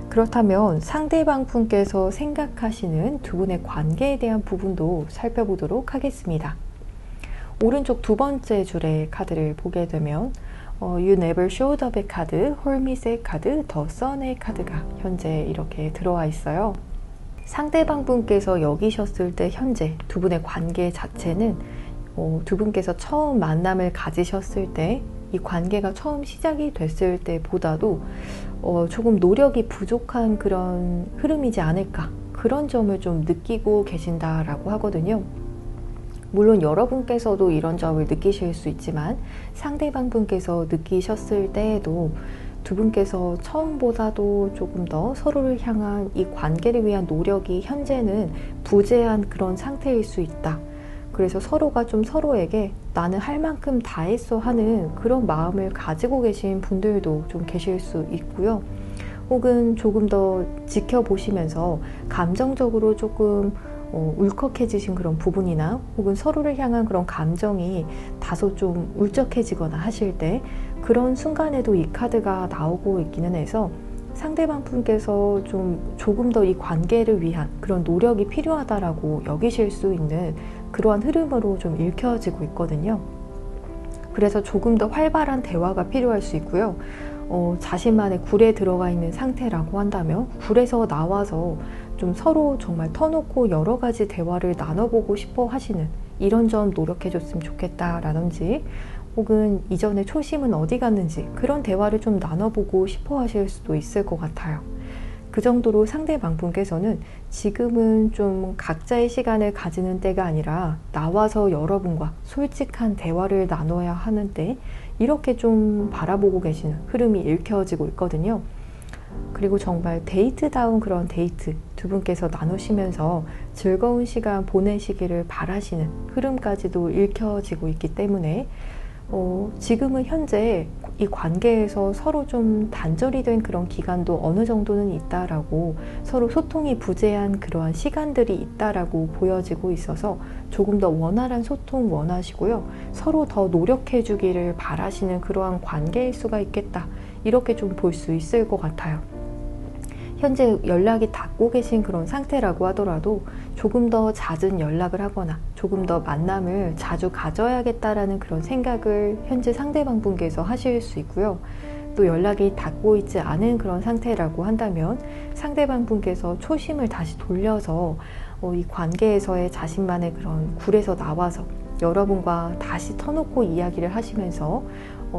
그렇다면 상대방 분께서 생각하시는 두 분의 관계에 대한 부분도 살펴보도록 하겠습니다. 오른쪽 두 번째 줄의 카드를 보게 되면 You Never Showed Up의 카드, 홀밋의 카드, 더 선의 카드가 현재 이렇게 들어와 있어요. 상대방 분께서 여기셨을 때 현재 두 분의 관계 자체는 두 분께서 처음 만남을 가지셨을 때 이 관계가 처음 시작이 됐을 때보다도 조금 노력이 부족한 그런 흐름이지 않을까 그런 점을 좀 느끼고 계신다라고 하거든요. 물론 여러분께서도 이런 점을 느끼실 수 있지만 상대방 분께서 느끼셨을 때에도 두 분께서 처음보다도 조금 더 서로를 향한 이 관계를 위한 노력이 현재는 부재한 그런 상태일 수 있다. 그래서 서로가 좀 서로에게 나는 할 만큼 다 했어 하는 그런 마음을 가지고 계신 분들도 좀 계실 수 있고요. 혹은 조금 더 지켜보시면서 감정적으로 조금 울컥해지신 그런 부분이나 혹은 서로를 향한 그런 감정이 다소 좀 울적해지거나 하실 때 그런 순간에도 이 카드가 나오고 있기는 해서 상대방 분께서 조금 더 이 관계를 위한 그런 노력이 필요하다라고 여기실 수 있는 그러한 흐름으로 좀 읽혀지고 있거든요. 그래서 조금 더 활발한 대화가 필요할 수 있고요. 자신만의 굴에 들어가 있는 상태라고 한다면 굴에서 나와서 좀 서로 정말 터놓고 여러 가지 대화를 나눠보고 싶어 하시는 이런 점 노력해줬으면 좋겠다라든지 혹은 이전에 초심은 어디 갔는지 그런 대화를 좀 나눠보고 싶어 하실 수도 있을 것 같아요. 그 정도로 상대방 분께서는 지금은 좀 각자의 시간을 가지는 때가 아니라 나와서 여러분과 솔직한 대화를 나눠야 하는데 이렇게 좀 바라보고 계시는 흐름이 읽혀지고 있거든요. 그리고 정말 데이트다운 그런 데이트 두 분께서 나누시면서 즐거운 시간 보내시기를 바라시는 흐름까지도 읽혀지고 있기 때문에 지금은 현재 이 관계에서 서로 좀 단절이 된 그런 기간도 어느 정도는 있다라고 서로 소통이 부재한 그러한 시간들이 있다라고 보여지고 있어서 조금 더 원활한 소통 원하시고요. 서로 더 노력해 주기를 바라시는 그러한 관계일 수가 있겠다. 이렇게 좀 볼 수 있을 것 같아요. 현재 연락이 닿고 계신 그런 상태라고 하더라도 조금 더 잦은 연락을 하거나 조금 더 만남을 자주 가져야겠다라는 그런 생각을 현재 상대방 분께서 하실 수 있고요. 또 연락이 닿고 있지 않은 그런 상태라고 한다면 상대방 분께서 초심을 다시 돌려서 이 관계에서의 자신만의 그런 굴에서 나와서 여러분과 다시 터놓고 이야기를 하시면서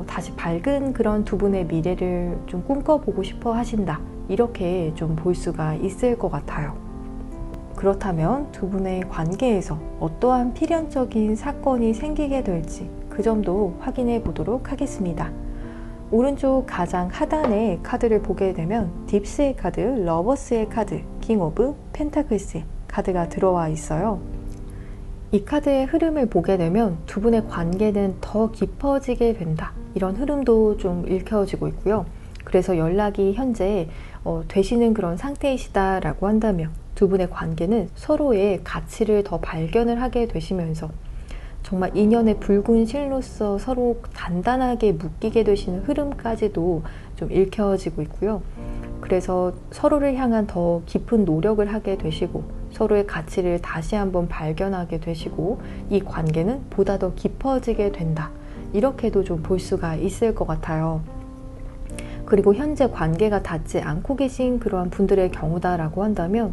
다시 밝은 그런 두 분의 미래를 좀 꿈꿔보고 싶어 하신다. 이렇게 좀 볼 수가 있을 것 같아요. 그렇다면 두 분의 관계에서 어떠한 필연적인 사건이 생기게 될지 그 점도 확인해 보도록 하겠습니다. 오른쪽 가장 하단의 카드를 보게 되면 딥스의 카드, 러버스의 카드, 킹 오브 펜타클스의 카드가 들어와 있어요. 이 카드의 흐름을 보게 되면 두 분의 관계는 더 깊어지게 된다. 이런 흐름도 좀 읽혀지고 있고요. 그래서 연락이 현재 되시는 그런 상태이시다라고 한다면 두 분의 관계는 서로의 가치를 더 발견을 하게 되시면서 정말 인연의 붉은 실로서 서로 단단하게 묶이게 되시는 흐름까지도 좀 읽혀지고 있고요. 그래서 서로를 향한 더 깊은 노력을 하게 되시고 서로의 가치를 다시 한번 발견하게 되시고 이 관계는 보다 더 깊어지게 된다. 이렇게도 좀 볼 수가 있을 것 같아요. 그리고 현재 관계가 닿지 않고 계신 그러한 분들의 경우다라고 한다면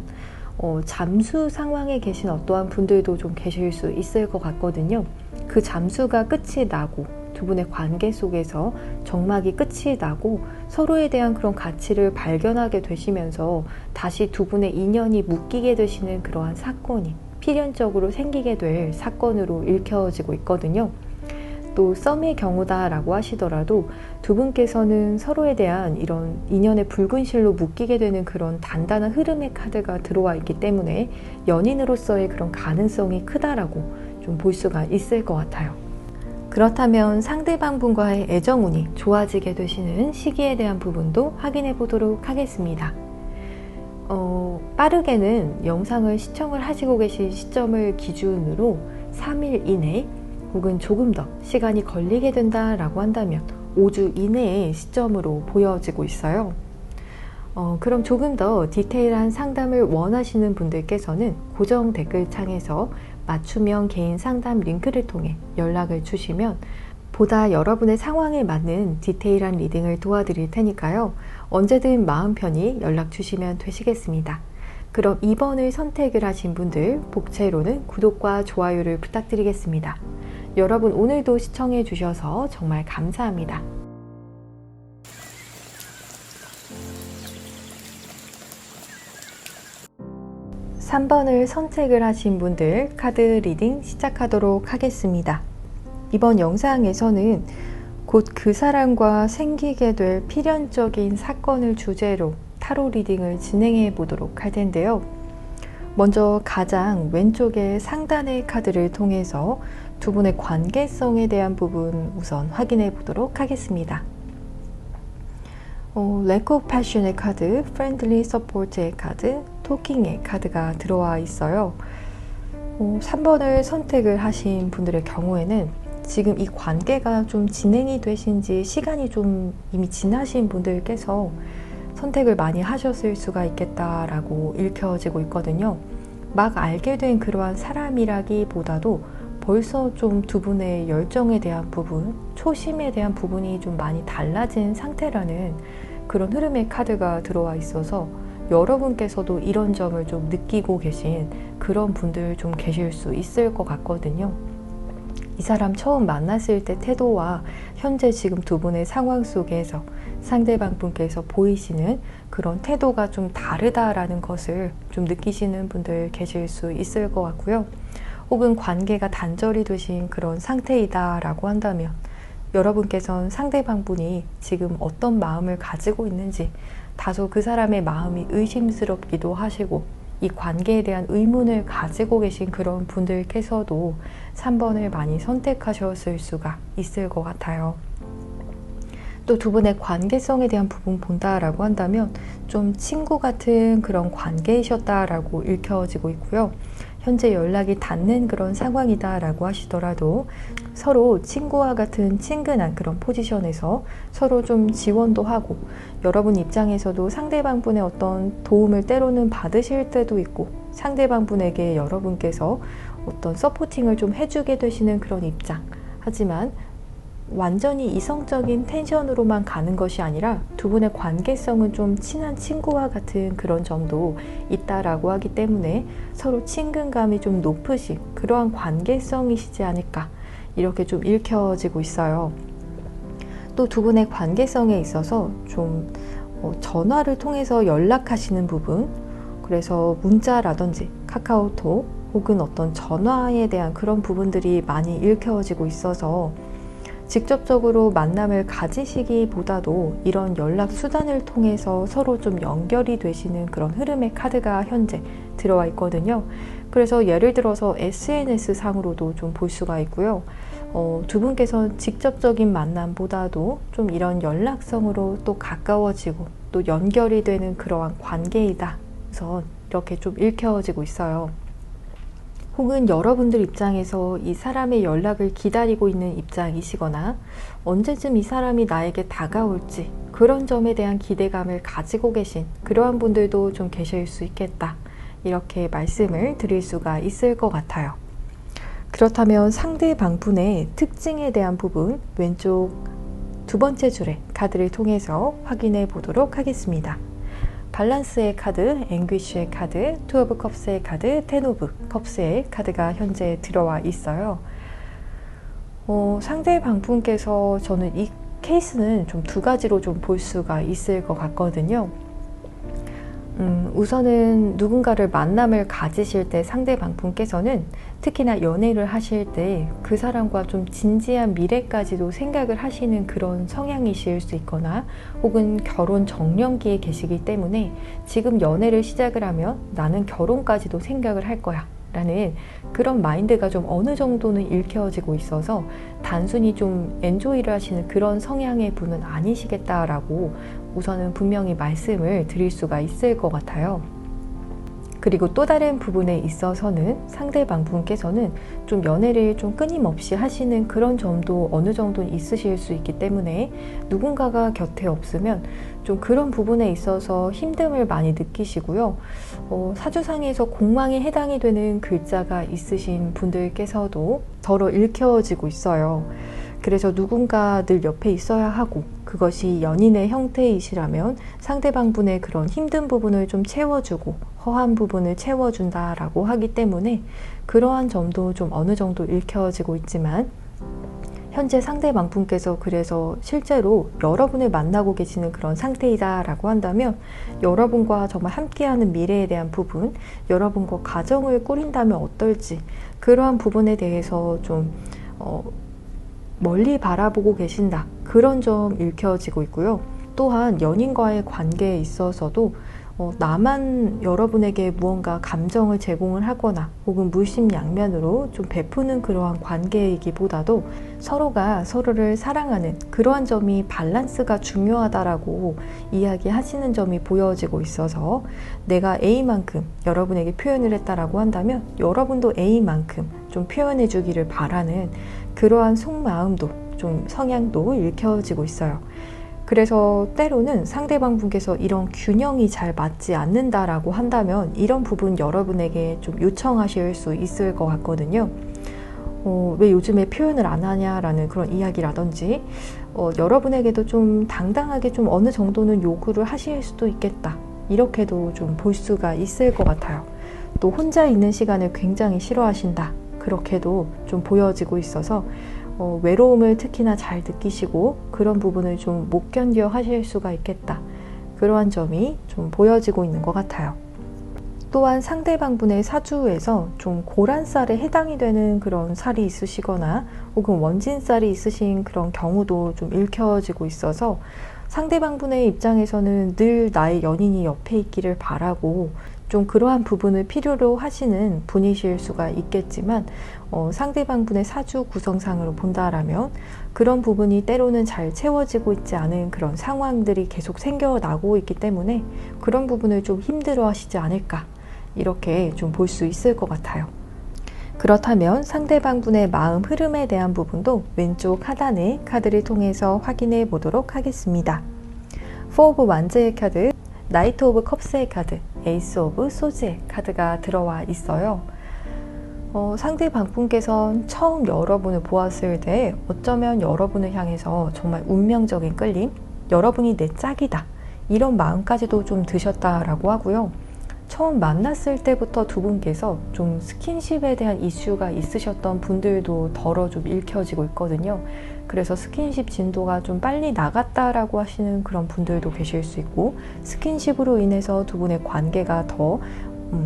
잠수 상황에 계신 어떠한 분들도 좀 계실 수 있을 것 같거든요. 그 잠수가 끝이 나고 두 분의 관계 속에서 정막이 끝이 나고 서로에 대한 그런 가치를 발견하게 되시면서 다시 두 분의 인연이 묶이게 되시는 그러한 사건이 필연적으로 생기게 될 사건으로 읽혀지고 있거든요. 또 썸의 경우다라고 하시더라도 두 분께서는 서로에 대한 이런 인연의 붉은 실로 묶이게 되는 그런 단단한 흐름의 카드가 들어와 있기 때문에 연인으로서의 그런 가능성이 크다라고 좀 볼 수가 있을 것 같아요. 그렇다면 상대방 분과의 애정운이 좋아지게 되시는 시기에 대한 부분도 확인해 보도록 하겠습니다. 빠르게는 영상을 시청을 하시고 계신 시점을 기준으로 3일 이내 혹은 조금 더 시간이 걸리게 된다라고 한다면 5주 이내의 시점으로 보여지고 있어요. 그럼 조금 더 디테일한 상담을 원하시는 분들께서는 고정 댓글창에서 맞춤형 개인 상담 링크를 통해 연락을 주시면 보다 여러분의 상황에 맞는 디테일한 리딩을 도와드릴 테니까요. 언제든 마음 편히 연락 주시면 되시겠습니다. 그럼 2번을 선택을 하신 분들 복채로는 구독과 좋아요를 부탁드리겠습니다. 여러분 오늘도 시청해 주셔서 정말 감사합니다. (3번을) 선택을 하신 분들 카드 리딩 시작하도록 하겠습니다. 이번 영상에서는 곧 그 사람과 생기게 될 필연적인 사건을 주제로 타로 리딩을 진행해 보도록 할 텐데요. 먼저 가장 왼쪽의 상단의 카드를 통해서 두 분의 관계성에 대한 부분 우선 확인해 보도록 하겠습니다. Lack of Passion의 카드, Friendly Support의 카드, Talking의 카드가 들어와 있어요. 3번을 선택을 하신 분들의 경우에는 지금 이 관계가 좀 진행이 되신 지 시간이 좀 이미 지나신 분들께서 선택을 많이 하셨을 수가 있겠다라고 읽혀지고 있거든요. 막 알게 된 그러한 사람이라기보다도 벌써 좀 두 분의 열정에 대한 부분, 초심에 대한 부분이 좀 많이 달라진 상태라는 그런 흐름의 카드가 들어와 있어서 여러분께서도 이런 점을 좀 느끼고 계신 그런 분들 좀 계실 수 있을 것 같거든요. 이 사람 처음 만났을 때 태도와 현재 지금 두 분의 상황 속에서 상대방 분께서 보이시는 그런 태도가 좀 다르다라는 것을 좀 느끼시는 분들 계실 수 있을 것 같고요. 혹은 관계가 단절이 되신 그런 상태이다 라고 한다면 여러분께서는 상대방 분이 지금 어떤 마음을 가지고 있는지 다소 그 사람의 마음이 의심스럽기도 하시고 이 관계에 대한 의문을 가지고 계신 그런 분들께서도 3번을 많이 선택하셨을 수가 있을 것 같아요. 또 두 분의 관계성에 대한 부분 본다라고 한다면 좀 친구 같은 그런 관계이셨다라고 읽혀지고 있고요. 현재 연락이 닿는 그런 상황이다라고 하시더라도 서로 친구와 같은 친근한 그런 포지션에서 서로 좀 지원도 하고 여러분 입장에서도 상대방 분의 어떤 도움을 때로는 받으실 때도 있고 상대방 분에게 여러분께서 어떤 서포팅을 좀 해주게 되시는 그런 입장. 하지만 완전히 이성적인 텐션으로만 가는 것이 아니라 두 분의 관계성은 좀 친한 친구와 같은 그런 점도 있다라고 하기 때문에 서로 친근감이 좀 높으신 그러한 관계성이시지 않을까 이렇게 좀 읽혀지고 있어요. 또 두 분의 관계성에 있어서 좀 전화를 통해서 연락하시는 부분, 그래서 문자라든지 카카오톡 혹은 어떤 전화에 대한 그런 부분들이 많이 읽혀지고 있어서 직접적으로 만남을 가지시기보다도 이런 연락 수단을 통해서 서로 좀 연결이 되시는 그런 흐름의 카드가 현재 들어와 있거든요. 그래서 예를 들어서 SNS 상으로도 좀 볼 수가 있고요. 두 분께서는 직접적인 만남보다도 좀 이런 연락성으로 또 가까워지고 또 연결이 되는 그러한 관계이다. 그래서 이렇게 좀 읽혀지고 있어요. 혹은 여러분들 입장에서 이 사람의 연락을 기다리고 있는 입장이시거나 언제쯤 이 사람이 나에게 다가올지 그런 점에 대한 기대감을 가지고 계신 그러한 분들도 좀 계실 수 있겠다. 이렇게 말씀을 드릴 수가 있을 것 같아요. 그렇다면 상대방 분의 특징에 대한 부분 왼쪽 두 번째 줄의 카드를 통해서 확인해 보도록 하겠습니다. 밸런스의 카드, 앵귀쉬의 카드, 투 오브 컵스의 카드, 텐 오브 컵스의 카드가 현재 들어와 있어요. 상대방 분께서 저는 이 케이스는 좀 두 가지로 좀 볼 수가 있을 것 같거든요. 우선은 누군가를 만남을 가지실 때 상대방 분께서는 특히나 연애를 하실 때 그 사람과 좀 진지한 미래까지도 생각을 하시는 그런 성향이실 수 있거나 혹은 결혼 정년기에 계시기 때문에 지금 연애를 시작을 하면 나는 결혼까지도 생각을 할 거야 라는 그런 마인드가 좀 어느 정도는 읽혀지고 있어서 단순히 좀 엔조이를 하시는 그런 성향의 분은 아니시겠다라고 우선은 분명히 말씀을 드릴 수가 있을 것 같아요. 그리고 또 다른 부분에 있어서는 상대방 분께서는 좀 연애를 좀 끊임없이 하시는 그런 점도 어느 정도는 있으실 수 있기 때문에 누군가가 곁에 없으면 좀 그런 부분에 있어서 힘듦을 많이 느끼시고요. 사주상에서 공망에 해당이 되는 글자가 있으신 분들께서도 더러 읽혀지고 있어요. 그래서 누군가 늘 옆에 있어야 하고 그것이 연인의 형태이시라면 상대방 분의 그런 힘든 부분을 좀 채워주고 허한 부분을 채워준다라고 하기 때문에 그러한 점도 좀 어느 정도 읽혀지고 있지만 현재 상대방 분께서 그래서 실제로 여러분을 만나고 계시는 그런 상태이다 라고 한다면 여러분과 정말 함께하는 미래에 대한 부분, 여러분과 가정을 꾸린다면 어떨지 그러한 부분에 대해서 좀 멀리 바라보고 계신다. 그런 점 읽혀지고 있고요. 또한 연인과의 관계에 있어서도 나만 여러분에게 무언가 감정을 제공을 하거나 혹은 물심양면으로 좀 베푸는 그러한 관계이기보다도 서로가 서로를 사랑하는 그러한 점이 밸런스가 중요하다라고 이야기하시는 점이 보여지고 있어서 내가 A만큼 여러분에게 표현을 했다라고 한다면 여러분도 A만큼 좀 표현해 주기를 바라는 그러한 속마음도 좀 성향도 읽혀지고 있어요. 그래서 때로는 상대방 분께서 이런 균형이 잘 맞지 않는다라고 한다면 이런 부분 여러분에게 좀 요청하실 수 있을 것 같거든요. 왜 요즘에 표현을 안 하냐라는 그런 이야기라든지 여러분에게도 좀 당당하게 좀 어느 정도는 요구를 하실 수도 있겠다. 이렇게도 좀 볼 수가 있을 것 같아요. 또 혼자 있는 시간을 굉장히 싫어하신다. 그렇게도 좀 보여지고 있어서 외로움을 특히나 잘 느끼시고 그런 부분을 좀 못 견뎌 하실 수가 있겠다. 그러한 점이 좀 보여지고 있는 것 같아요. 또한 상대방분의 사주에서 좀 고란살에 해당이 되는 그런 살이 있으시거나 혹은 원진살이 있으신 그런 경우도 좀 읽혀지고 있어서 상대방분의 입장에서는 늘 나의 연인이 옆에 있기를 바라고 좀 그러한 부분을 필요로 하시는 분이실 수가 있겠지만 상대방분의 사주 구성상으로 본다라면 그런 부분이 때로는 잘 채워지고 있지 않은 그런 상황들이 계속 생겨나고 있기 때문에 그런 부분을 좀 힘들어 하시지 않을까 이렇게 좀 볼 수 있을 것 같아요. 그렇다면 상대방분의 마음 흐름에 대한 부분도 왼쪽 하단의 카드를 통해서 확인해 보도록 하겠습니다. 4 오브 완즈의 카드, 나이트 오브 컵스의 카드, 에이스 오브 소즈의 카드가 들어와 있어요. 상대방분께서는 처음 여러분을 보았을 때 어쩌면 여러분을 향해서 정말 운명적인 끌림, 여러분이 내 짝이다 이런 마음까지도 좀 드셨다라고 하고요. 처음 만났을 때부터 두 분께서 좀 스킨십에 대한 이슈가 있으셨던 분들도 덜어 좀 읽혀지고 있거든요. 그래서 스킨십 진도가 좀 빨리 나갔다라고 하시는 그런 분들도 계실 수 있고 스킨십으로 인해서 두 분의 관계가 더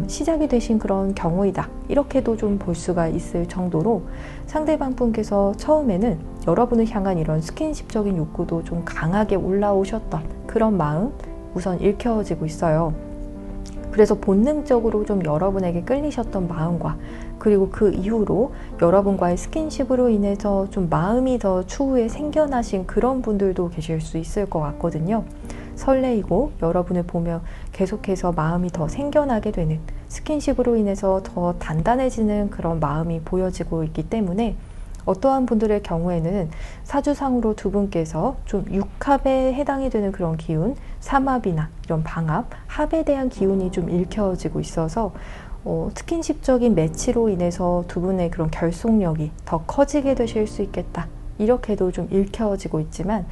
시작이 되신 그런 경우이다. 이렇게도 좀 볼 수가 있을 정도로 상대방 분께서 처음에는 여러분을 향한 이런 스킨십적인 욕구도 좀 강하게 올라오셨던 그런 마음 우선 읽혀지고 있어요. 그래서 본능적으로 좀 여러분에게 끌리셨던 마음과 그리고 그 이후로 여러분과의 스킨십으로 인해서 좀 마음이 더 추후에 생겨나신 그런 분들도 계실 수 있을 것 같거든요. 설레이고 여러분을 보며 계속해서 마음이 더 생겨나게 되는 스킨십으로 인해서 더 단단해지는 그런 마음이 보여지고 있기 때문에 어떠한 분들의 경우에는 사주상으로 두 분께서 좀 육합에 해당이 되는 그런 기운, 삼합이나 이런 방합, 합에 대한 기운이 좀 읽혀지고 있어서 스킨십적인 매치로 인해서 두 분의 그런 결속력이 더 커지게 되실 수 있겠다. 이렇게도 좀 읽혀지고 있지만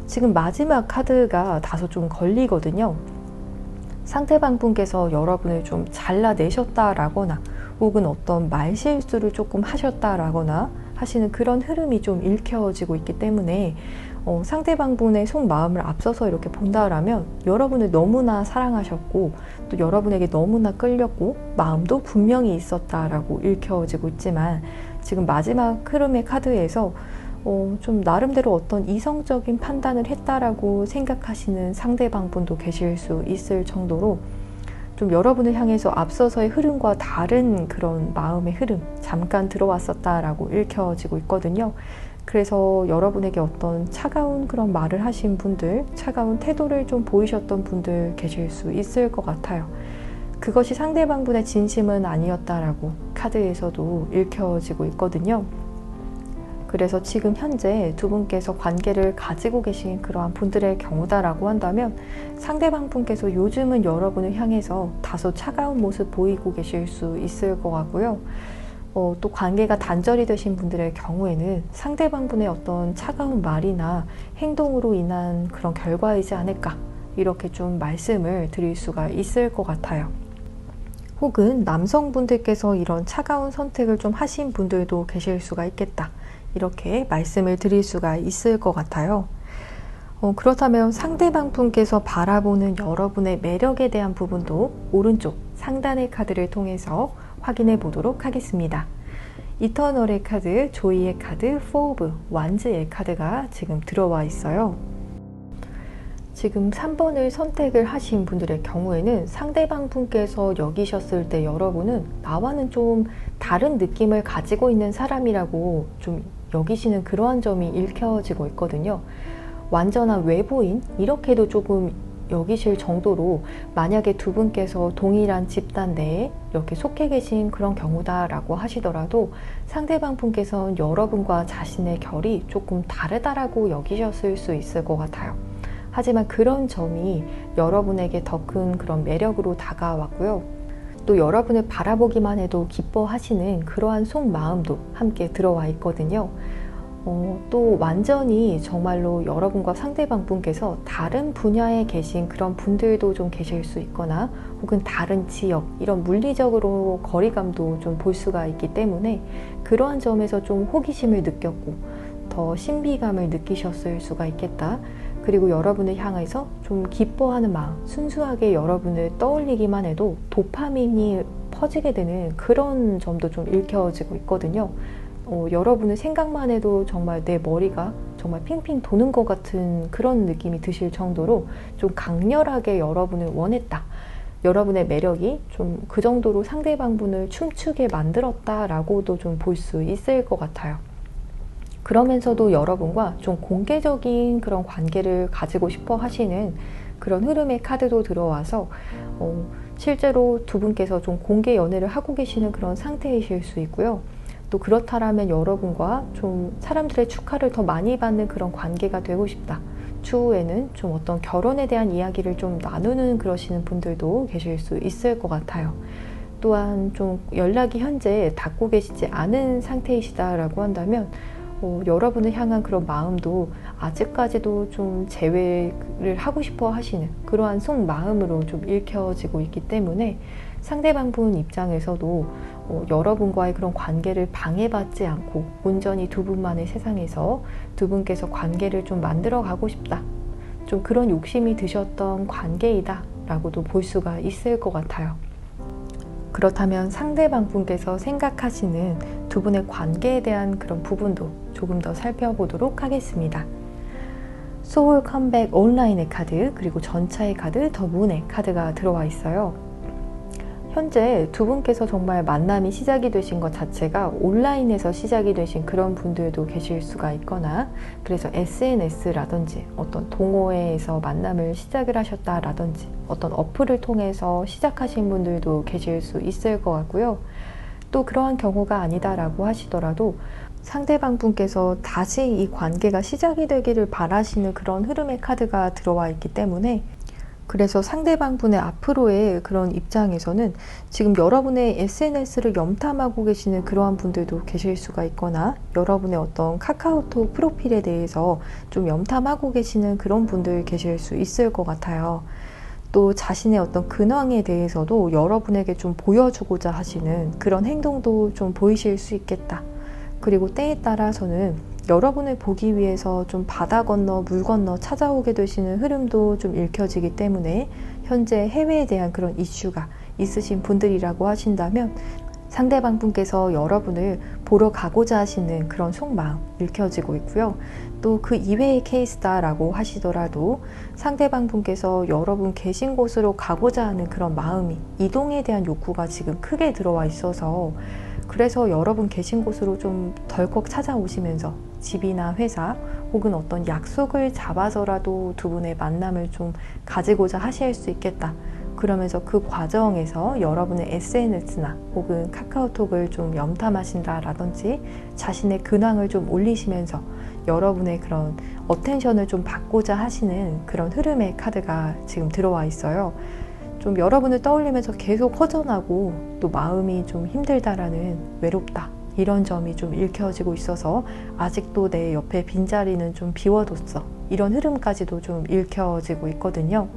지금 마지막 카드가 다소 좀 걸리거든요. 상대방 분께서 여러분을 좀 잘라내셨다라거나 혹은 어떤 말실수를 조금 하셨다라거나 하시는 그런 흐름이 좀 읽혀지고 있기 때문에 상대방 분의 속마음을 앞서서 이렇게 본다라면 여러분을 너무나 사랑하셨고 또 여러분에게 너무나 끌렸고 마음도 분명히 있었다라고 읽혀지고 있지만 지금 마지막 흐름의 카드에서 좀 나름대로 어떤 이성적인 판단을 했다라고 생각하시는 상대방 분도 계실 수 있을 정도로 좀 여러분을 향해서 앞서서의 흐름과 다른 그런 마음의 흐름 잠깐 들어왔었다라고 읽혀지고 있거든요. 그래서 여러분에게 어떤 차가운 그런 말을 하신 분들, 차가운 태도를 좀 보이셨던 분들 계실 수 있을 것 같아요. 그것이 상대방 분의 진심은 아니었다라고 카드에서도 읽혀지고 있거든요. 그래서 지금 현재 두 분께서 관계를 가지고 계신 그러한 분들의 경우다라고 한다면 상대방 분께서 요즘은 여러분을 향해서 다소 차가운 모습 보이고 계실 수 있을 것 같고요. 또 관계가 단절이 되신 분들의 경우에는 상대방 분의 어떤 차가운 말이나 행동으로 인한 그런 결과이지 않을까 이렇게 좀 말씀을 드릴 수가 있을 것 같아요. 혹은 남성분들께서 이런 차가운 선택을 좀 하신 분들도 계실 수가 있겠다. 이렇게 말씀을 드릴 수가 있을 것 같아요. 그렇다면 상대방 분께서 바라보는 여러분의 매력에 대한 부분도 오른쪽 상단의 카드를 통해서 확인해 보도록 하겠습니다. 이터널의 카드, 조이의 카드, 4 오브 완즈의 카드가 지금 들어와 있어요. 지금 3번을 선택을 하신 분들의 경우에는 상대방 분께서 여기셨을 때 여러분은 나와는 좀 다른 느낌을 가지고 있는 사람이라고 좀 여기시는 그러한 점이 읽혀지고 있거든요. 완전한 외부인 이렇게도 조금 여기실 정도로 만약에 두 분께서 동일한 집단 내에 이렇게 속해 계신 그런 경우다라고 하시더라도 상대방 분께서는 여러분과 자신의 결이 조금 다르다라고 여기셨을 수 있을 것 같아요. 하지만 그런 점이 여러분에게 더 큰 그런 매력으로 다가왔고요. 또 여러분을 바라보기만 해도 기뻐하시는 그러한 속마음도 함께 들어와 있거든요. 또 완전히 정말로 여러분과 상대방 분께서 다른 분야에 계신 그런 분들도 좀 계실 수 있거나 혹은 다른 지역, 이런 물리적으로 거리감도 좀 볼 수가 있기 때문에 그러한 점에서 좀 호기심을 느꼈고 더 신비감을 느끼셨을 수가 있겠다. 그리고 여러분을 향해서 좀 기뻐하는 마음, 순수하게 여러분을 떠올리기만 해도 도파민이 퍼지게 되는 그런 점도 좀 읽혀지고 있거든요. 여러분의 생각만 해도 정말 내 머리가 정말 핑핑 도는 것 같은 그런 느낌이 드실 정도로 좀 강렬하게 여러분을 원했다. 여러분의 매력이 좀 그 정도로 상대방 분을 춤추게 만들었다라고도 좀 볼 수 있을 것 같아요. 그러면서도 여러분과 좀 공개적인 그런 관계를 가지고 싶어 하시는 그런 흐름의 카드도 들어와서 실제로 두 분께서 좀 공개 연애를 하고 계시는 그런 상태이실 수 있고요. 또 그렇다면 여러분과 좀 사람들의 축하를 더 많이 받는 그런 관계가 되고 싶다. 추후에는 좀 어떤 결혼에 대한 이야기를 좀 나누는 그러시는 분들도 계실 수 있을 것 같아요. 또한 좀 연락이 현재 닿고 계시지 않은 상태이시다라고 한다면 여러분을 향한 그런 마음도 아직까지도 좀 재회를 하고 싶어 하시는 그러한 속마음으로 좀 읽혀지고 있기 때문에 상대방 분 입장에서도 여러분과의 그런 관계를 방해받지 않고 온전히 두 분만의 세상에서 두 분께서 관계를 좀 만들어 가고 싶다. 좀 그런 욕심이 드셨던 관계이다 라고도 볼 수가 있을 것 같아요. 그렇다면 상대방 분께서 생각하시는 두 분의 관계에 대한 그런 부분도 조금 더 살펴보도록 하겠습니다. 소울 컴백 온라인의 카드, 그리고 전차의 카드, 더 문의 카드가 들어와 있어요. 현재 두 분께서 정말 만남이 시작이 되신 것 자체가 온라인에서 시작이 되신 그런 분들도 계실 수가 있거나, 그래서 SNS라든지 어떤 동호회에서 만남을 시작을 하셨다라든지 어떤 어플을 통해서 시작하신 분들도 계실 수 있을 것 같고요. 또 그러한 경우가 아니다라고 하시더라도 상대방 분께서 다시 이 관계가 시작이 되기를 바라시는 그런 흐름의 카드가 들어와 있기 때문에, 그래서 상대방 분의 앞으로의 그런 입장에서는 지금 여러분의 SNS를 염탐하고 계시는 그러한 분들도 계실 수가 있거나, 여러분의 어떤 카카오톡 프로필에 대해서 좀 염탐하고 계시는 그런 분들 계실 수 있을 것 같아요. 또 자신의 어떤 근황에 대해서도 여러분에게 좀 보여주고자 하시는 그런 행동도 좀 보이실 수 있겠다. 그리고 때에 따라서는 여러분을 보기 위해서 좀 바다 건너 물 건너 찾아오게 되시는 흐름도 좀 읽혀지기 때문에 현재 해외에 대한 그런 이슈가 있으신 분들이라고 하신다면 상대방 분께서 여러분을 보러 가고자 하시는 그런 속마음 읽혀지고 있고요. 또 그 이외의 케이스다라고 하시더라도 상대방 분께서 여러분 계신 곳으로 가고자 하는 그런 마음이, 이동에 대한 욕구가 지금 크게 들어와 있어서, 그래서 여러분 계신 곳으로 좀 덜컥 찾아오시면서 집이나 회사 혹은 어떤 약속을 잡아서라도 두 분의 만남을 좀 가지고자 하실 수 있겠다. 그러면서 그 과정에서 여러분의 SNS나 혹은 카카오톡을 좀 염탐하신다라든지 자신의 근황을 좀 올리시면서 여러분의 그런 어텐션을 좀 받고자 하시는 그런 흐름의 카드가 지금 들어와 있어요. 좀 여러분을 떠올리면서 계속 허전하고 또 마음이 좀 힘들다라는, 외롭다, 이런 점이 좀 읽혀지고 있어서 아직도 내 옆에 빈자리는 좀 비워뒀어, 이런 흐름까지도 좀 읽혀지고 있거든요.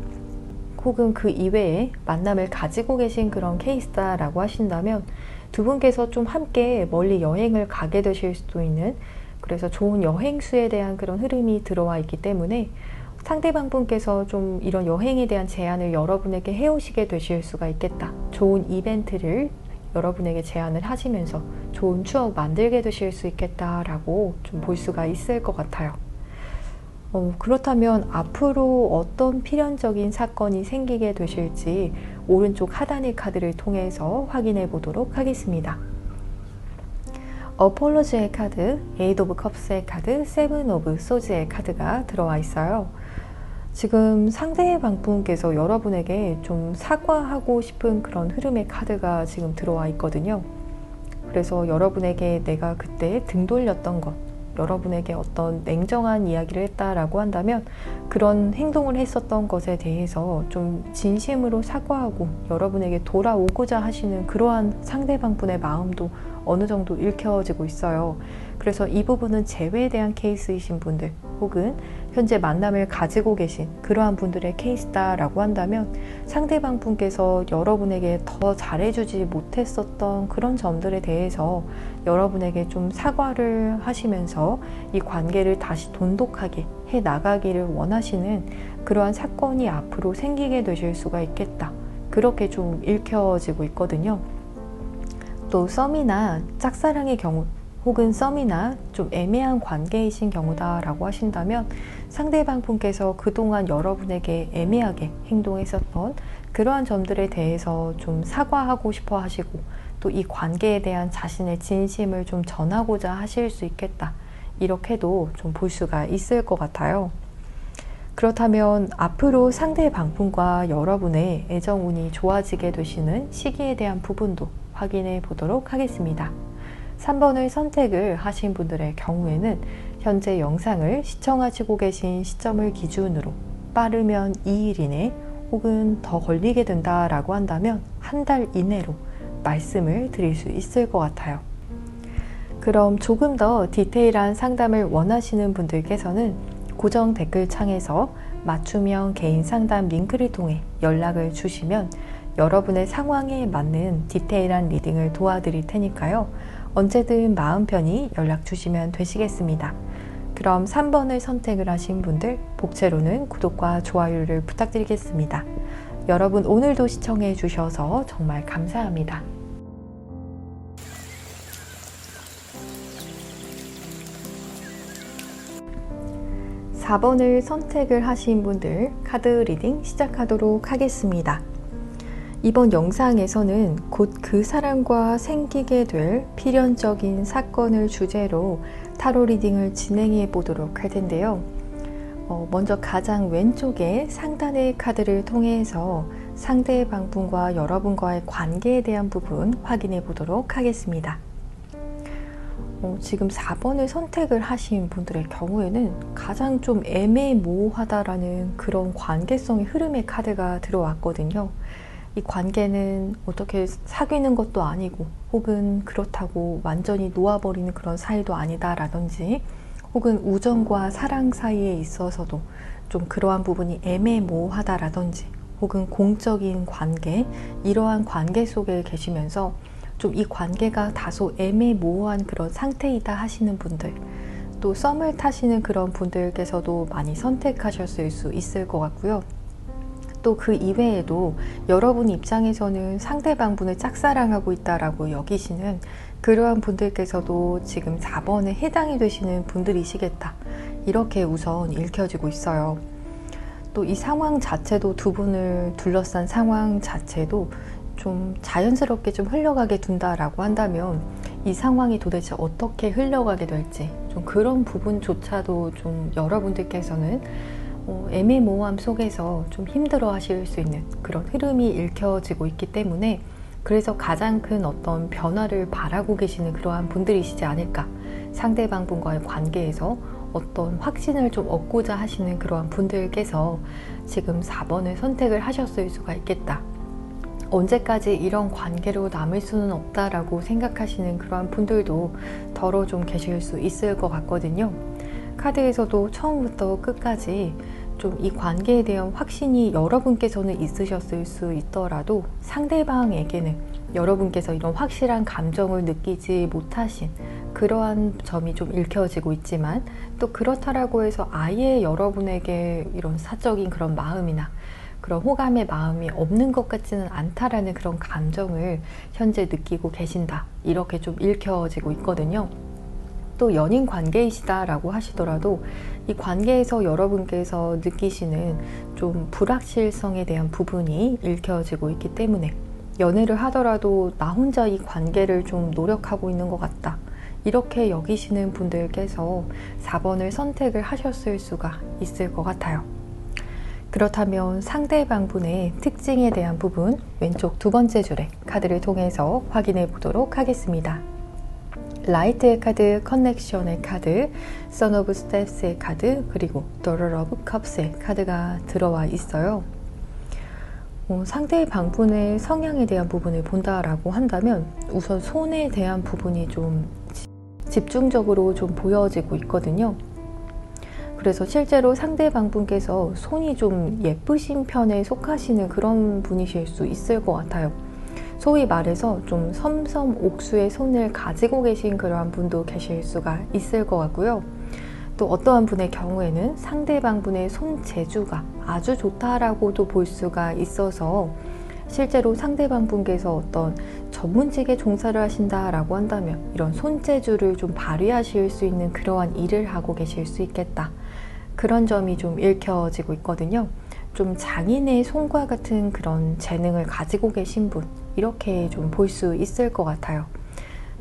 혹은 그 이외에 만남을 가지고 계신 그런 케이스다라고 하신다면 두 분께서 좀 함께 멀리 여행을 가게 되실 수도 있는, 그래서 좋은 여행수에 대한 그런 흐름이 들어와 있기 때문에 상대방 분께서 좀 이런 여행에 대한 제안을 여러분에게 해오시게 되실 수가 있겠다. 좋은 이벤트를 여러분에게 제안을 하시면서 좋은 추억 만들게 되실 수 있겠다라고 좀 볼 수가 있을 것 같아요. 그렇다면 앞으로 어떤 필연적인 사건이 생기게 되실지 오른쪽 하단의 카드를 통해서 확인해 보도록 하겠습니다. 어폴로지의 카드, 에이드 오브 컵스의 카드, 세븐 오브 소즈의 카드가 들어와 있어요. 지금 상대방 분께서 여러분에게 좀 사과하고 싶은 그런 흐름의 카드가 지금 들어와 있거든요. 그래서 여러분에게 내가 그때 등 돌렸던 것, 여러분에게 어떤 냉정한 이야기를 했다라고 한다면 그런 행동을 했었던 것에 대해서 좀 진심으로 사과하고 여러분에게 돌아오고자 하시는 그러한 상대방 분의 마음도 어느 정도 읽혀지고 있어요. 그래서 이 부분은 재회에 대한 케이스이신 분들 혹은 현재 만남을 가지고 계신 그러한 분들의 케이스다라고 한다면 상대방 분께서 여러분에게 더 잘해주지 못했었던 그런 점들에 대해서 여러분에게 좀 사과를 하시면서 이 관계를 다시 돈독하게 해 나가기를 원하시는 그러한 사건이 앞으로 생기게 되실 수가 있겠다. 그렇게 좀 읽혀지고 있거든요. 또 썸이나 짝사랑의 경우 혹은 썸이나 좀 애매한 관계이신 경우다라고 하신다면 상대방 분께서 그동안 여러분에게 애매하게 행동했었던 그러한 점들에 대해서 좀 사과하고 싶어 하시고 또 이 관계에 대한 자신의 진심을 좀 전하고자 하실 수 있겠다. 이렇게도 좀 볼 수가 있을 것 같아요. 그렇다면 앞으로 상대방 분과 여러분의 애정운이 좋아지게 되시는 시기에 대한 부분도 확인해 보도록 하겠습니다. 3번을 선택을 하신 분들의 경우에는 현재 영상을 시청하시고 계신 시점을 기준으로 빠르면 2일 이내 혹은 더 걸리게 된다라고 한다면 한 달 이내로 말씀을 드릴 수 있을 것 같아요. 그럼 조금 더 디테일한 상담을 원하시는 분들께서는 고정 댓글창에서 맞춤형 개인 상담 링크를 통해 연락을 주시면 여러분의 상황에 맞는 디테일한 리딩을 도와드릴 테니까요. 언제든 마음 편히 연락 주시면 되시겠습니다. 그럼 3번을 선택을 하신 분들 복채로는 구독과 좋아요를 부탁드리겠습니다. 여러분 오늘도 시청해 주셔서 정말 감사합니다. 4번을 선택을 하신 분들 카드 리딩 시작하도록 하겠습니다. 이번 영상에서는 곧 그 사람과 생기게 될 필연적인 사건을 주제로 타로 리딩을 진행해 보도록 할 텐데요. 먼저 가장 왼쪽에 상단의 카드를 통해서 상대방 분과 여러분과의 관계에 대한 부분 확인해 보도록 하겠습니다. 지금 4번을 선택을 하신 분들의 경우에는 가장 좀 애매모호하다라는 그런 관계성의 흐름의 카드가 들어왔거든요. 이 관계는 어떻게 사귀는 것도 아니고 혹은 그렇다고 완전히 놓아버리는 그런 사이도 아니다라든지 혹은 우정과 사랑 사이에 있어서도 좀 그러한 부분이 애매모호하다라든지 혹은 공적인 관계, 이러한 관계 속에 계시면서 좀 이 관계가 다소 애매모호한 그런 상태이다 하시는 분들, 또 썸을 타시는 그런 분들께서도 많이 선택하셨을 수 있을 것 같고요. 또 그 이외에도 여러분 입장에서는 상대방 분을 짝사랑하고 있다라고 여기시는 그러한 분들께서도 지금 4번에 해당이 되시는 분들이시겠다. 이렇게 우선 읽혀지고 있어요. 또 이 상황 자체도 두 분을 둘러싼 상황 자체도 좀 자연스럽게 좀 흘러가게 둔다라고 한다면 이 상황이 도대체 어떻게 흘러가게 될지 좀 그런 부분조차도 좀 여러분들께서는 애매모호함 속에서 좀 힘들어 하실 수 있는 그런 흐름이 읽혀지고 있기 때문에 그래서 가장 큰 어떤 변화를 바라고 계시는 그러한 분들이시지 않을까. 상대방 분과의 관계에서 어떤 확신을 좀 얻고자 하시는 그러한 분들께서 지금 4번을 선택을 하셨을 수가 있겠다. 언제까지 이런 관계로 남을 수는 없다라고 생각하시는 그러한 분들도 더러 좀 계실 수 있을 것 같거든요. 카드에서도 처음부터 끝까지 좀 이 관계에 대한 확신이 여러분께서는 있으셨을 수 있더라도 상대방에게는 여러분께서 이런 확실한 감정을 느끼지 못하신 그러한 점이 좀 읽혀지고 있지만 또 그렇다라고 해서 아예 여러분에게 이런 사적인 그런 마음이나 그런 호감의 마음이 없는 것 같지는 않다라는 그런 감정을 현재 느끼고 계신다. 이렇게 좀 읽혀지고 있거든요. 또 연인 관계이시다라고 하시더라도 이 관계에서 여러분께서 느끼시는 좀 불확실성에 대한 부분이 읽혀지고 있기 때문에 연애를 하더라도 나 혼자 이 관계를 좀 노력하고 있는 것 같다, 이렇게 여기시는 분들께서 4번을 선택을 하셨을 수가 있을 것 같아요. 그렇다면 상대방분의 특징에 대한 부분, 왼쪽 두 번째 줄의 카드를 통해서 확인해 보도록 하겠습니다. 라이트의 카드, 커넥션의 카드, 선 오브 스텝스의 카드, 그리고 더러 오브 컵스의 카드가 들어와 있어요. 상대방분의 성향에 대한 부분을 본다라고 한다면 우선 손에 대한 부분이 좀 집중적으로 좀 보여지고 있거든요. 그래서 실제로 상대방분께서 손이 좀 예쁘신 편에 속하시는 그런 분이실 수 있을 것 같아요. 소위 말해서 좀 섬섬옥수의 손을 가지고 계신 그러한 분도 계실 수가 있을 것 같고요. 또 어떠한 분의 경우에는 상대방분의 손재주가 아주 좋다라고도 볼 수가 있어서 실제로 상대방분께서 어떤 전문직에 종사를 하신다라고 한다면 이런 손재주를 좀 발휘하실 수 있는 그러한 일을 하고 계실 수 있겠다, 그런 점이 좀 읽혀지고 있거든요. 좀 장인의 손과 같은 그런 재능을 가지고 계신 분, 이렇게 좀 볼 수 있을 것 같아요.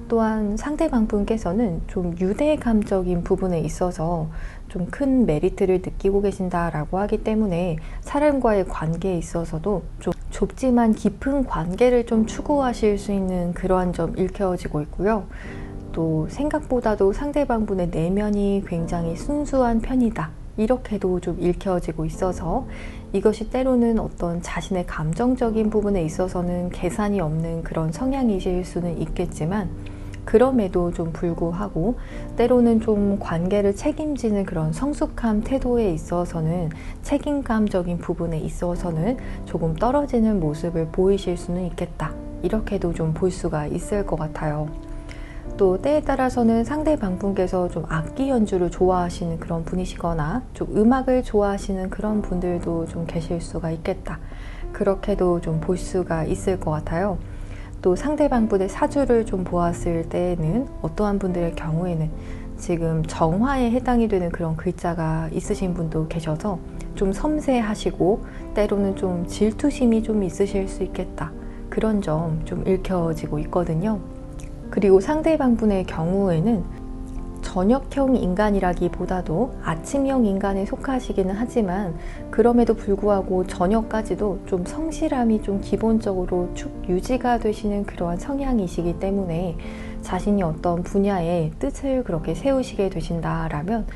또한 상대방분께서는 좀 유대감적인 부분에 있어서 좀 큰 메리트를 느끼고 계신다라고 하기 때문에 사람과의 관계에 있어서도 좀 좁지만 깊은 관계를 좀 추구하실 수 있는 그러한 점 읽혀지고 있고요. 또 생각보다도 상대방분의 내면이 굉장히 순수한 편이다, 이렇게도 좀 읽혀지고 있어서 이것이 때로는 어떤 자신의 감정적인 부분에 있어서는 계산이 없는 그런 성향이실 수는 있겠지만, 그럼에도 좀 불구하고 때로는 좀 관계를 책임지는 그런 성숙한 태도에 있어서는, 책임감적인 부분에 있어서는 조금 떨어지는 모습을 보이실 수는 있겠다, 이렇게도 좀 볼 수가 있을 것 같아요. 또 때에 따라서는 상대방분께서 좀 악기 연주를 좋아하시는 그런 분이시거나 좀 음악을 좋아하시는 그런 분들도 좀 계실 수가 있겠다, 그렇게도 좀 볼 수가 있을 것 같아요. 또 상대방분의 사주를 좀 보았을 때에는 어떠한 분들의 경우에는 지금 정화에 해당이 되는 그런 글자가 있으신 분도 계셔서 좀 섬세하시고 때로는 좀 질투심이 좀 있으실 수 있겠다, 그런 점 좀 읽혀지고 있거든요. 그리고 상대방분의 경우에는 저녁형 인간이라기보다도 아침형 인간에 속하시기는 하지만 그럼에도 불구하고 저녁까지도 좀 성실함이 좀 기본적으로 쭉 유지가 되시는 그러한 성향이시기 때문에 자신이 어떤 분야에 뜻을 그렇게 세우시게 되신다라면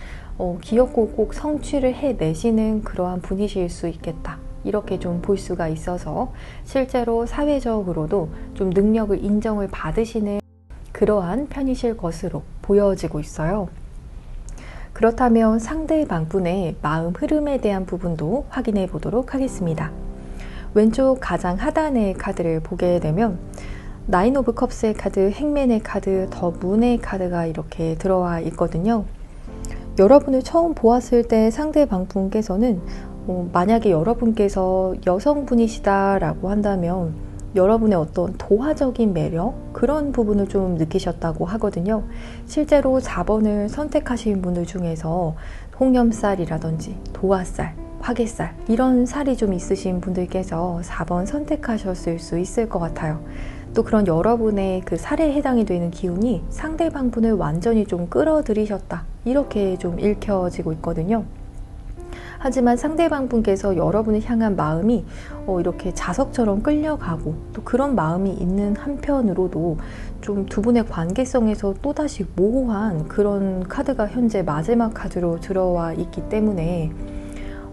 귀엽고 꼭 성취를 해내시는 그러한 분이실 수 있겠다, 이렇게 좀 볼 수가 있어서 실제로 사회적으로도 좀 능력을 인정을 받으시는 그러한 편이실 것으로 보여지고 있어요. 그렇다면 상대방분의 마음 흐름에 대한 부분도 확인해 보도록 하겠습니다. 왼쪽 가장 하단의 카드를 보게 되면 나인 오브 컵스의 카드, 행맨의 카드, 더 문의 카드가 이렇게 들어와 있거든요. 여러분을 처음 보았을 때 상대방분께서는 만약에 여러분께서 여성분이시다라고 한다면 여러분의 어떤 도화적인 매력, 그런 부분을 좀 느끼셨다고 하거든요. 실제로 4번을 선택하신 분들 중에서 홍염살이라든지 도화살, 화개살, 이런 살이 좀 있으신 분들께서 4번 선택하셨을 수 있을 것 같아요. 또 그런 여러분의 그 살에 해당이 되는 기운이 상대방분을 완전히 좀 끌어들이셨다, 이렇게 좀 읽혀지고 있거든요. 하지만 상대방분께서 여러분을 향한 마음이 이렇게 자석처럼 끌려가고 또 그런 마음이 있는 한편으로도 좀 두 분의 관계성에서 또다시 모호한 그런 카드가 현재 마지막 카드로 들어와 있기 때문에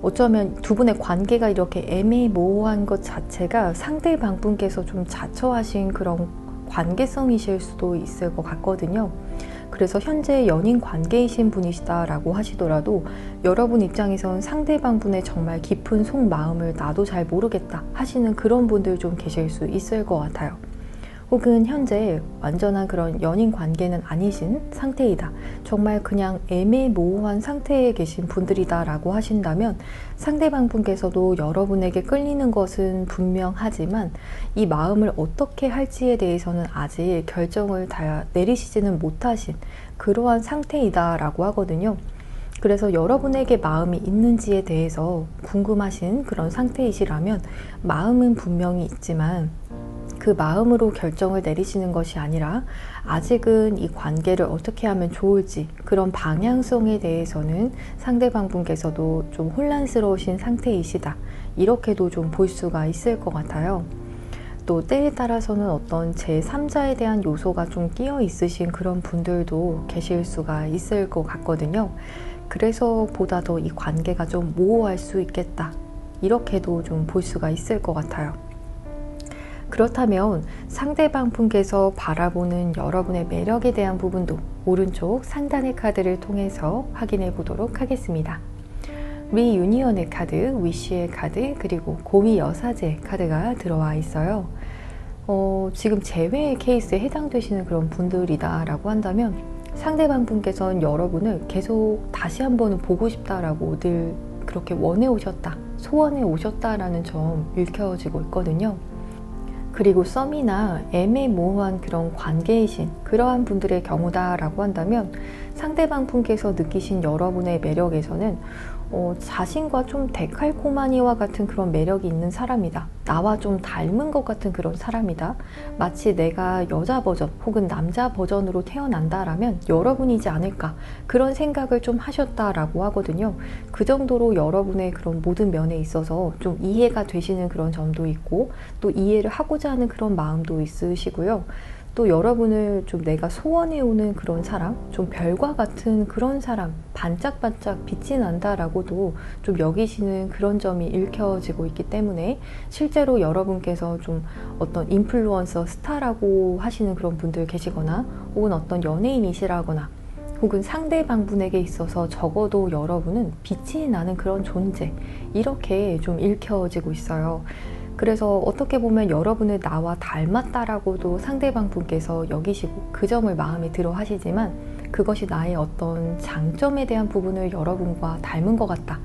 어쩌면 두 분의 관계가 이렇게 애매모호한 것 자체가 상대방분께서 좀 자처하신 그런 관계성이실 수도 있을 것 같거든요. 그래서 현재 연인 관계이신 분이시다라고 하시더라도 여러분 입장에선 상대방분의 정말 깊은 속마음을 나도 잘 모르겠다 하시는 그런 분들 좀 계실 수 있을 것 같아요. 혹은 현재 완전한 그런 연인 관계는 아니신 상태이다, 정말 그냥 애매모호한 상태에 계신 분들이다 라고 하신다면 상대방분께서도 여러분에게 끌리는 것은 분명하지만 이 마음을 어떻게 할지에 대해서는 아직 결정을 다 내리시지는 못하신 그러한 상태이다 라고 하거든요. 그래서 여러분에게 마음이 있는지에 대해서 궁금하신 그런 상태이시라면 마음은 분명히 있지만 그 마음으로 결정을 내리시는 것이 아니라 아직은 이 관계를 어떻게 하면 좋을지 그런 방향성에 대해서는 상대방 분께서도 좀 혼란스러우신 상태이시다. 이렇게도 좀 볼 수가 있을 것 같아요. 또 때에 따라서는 어떤 제3자에 대한 요소가 좀 끼어 있으신 그런 분들도 계실 수가 있을 것 같거든요. 그래서 보다 더 이 관계가 좀 모호할 수 있겠다. 이렇게도 좀 볼 수가 있을 것 같아요. 그렇다면 상대방 분께서 바라보는 여러분의 매력에 대한 부분도 오른쪽 상단의 카드를 통해서 확인해 보도록 하겠습니다. 리유니언의 카드, 위시의 카드, 그리고 고위 여사제 카드가 들어와 있어요. 지금 재회의 케이스에 해당되시는 그런 분들이다 라고 한다면 상대방 분께서는 여러분을 계속 다시 한번은 보고 싶다라고 늘 그렇게 원해 오셨다, 소원해 오셨다라는 점 읽혀지고 있거든요. 그리고 썸이나 애매모호한 그런 관계이신 그러한 분들의 경우다라고 한다면 상대방 분께서 느끼신 여러분의 매력에서는 자신과 좀 데칼코마니와 같은 그런 매력이 있는 사람이다. 나와 좀 닮은 것 같은 그런 사람이다. 마치 내가 여자 버전 혹은 남자 버전으로 태어난다라면 여러분이지 않을까, 그런 생각을 좀 하셨다라고 하거든요. 그 정도로 여러분의 그런 모든 면에 있어서 좀 이해가 되시는 그런 점도 있고 또 이해를 하고자 하는 그런 마음도 있으시고요. 또 여러분을 좀 내가 소원해오는 그런 사람, 좀 별과 같은 그런 사람, 반짝반짝 빛이 난다라고도 좀 여기시는 그런 점이 읽혀지고 있기 때문에 실제로 여러분께서 좀 어떤 인플루언서, 스타라고 하시는 그런 분들 계시거나 혹은 어떤 연예인이시라거나 혹은 상대방 분에게 있어서 적어도 여러분은 빛이 나는 그런 존재, 이렇게 좀 읽혀지고 있어요. 그래서 어떻게 보면 여러분을 나와 닮았다라고도 상대방 분께서 여기시고 그 점을 마음에 들어 하시지만 그것이 나의 어떤 장점에 대한 부분을 여러분과 닮은 것 같다,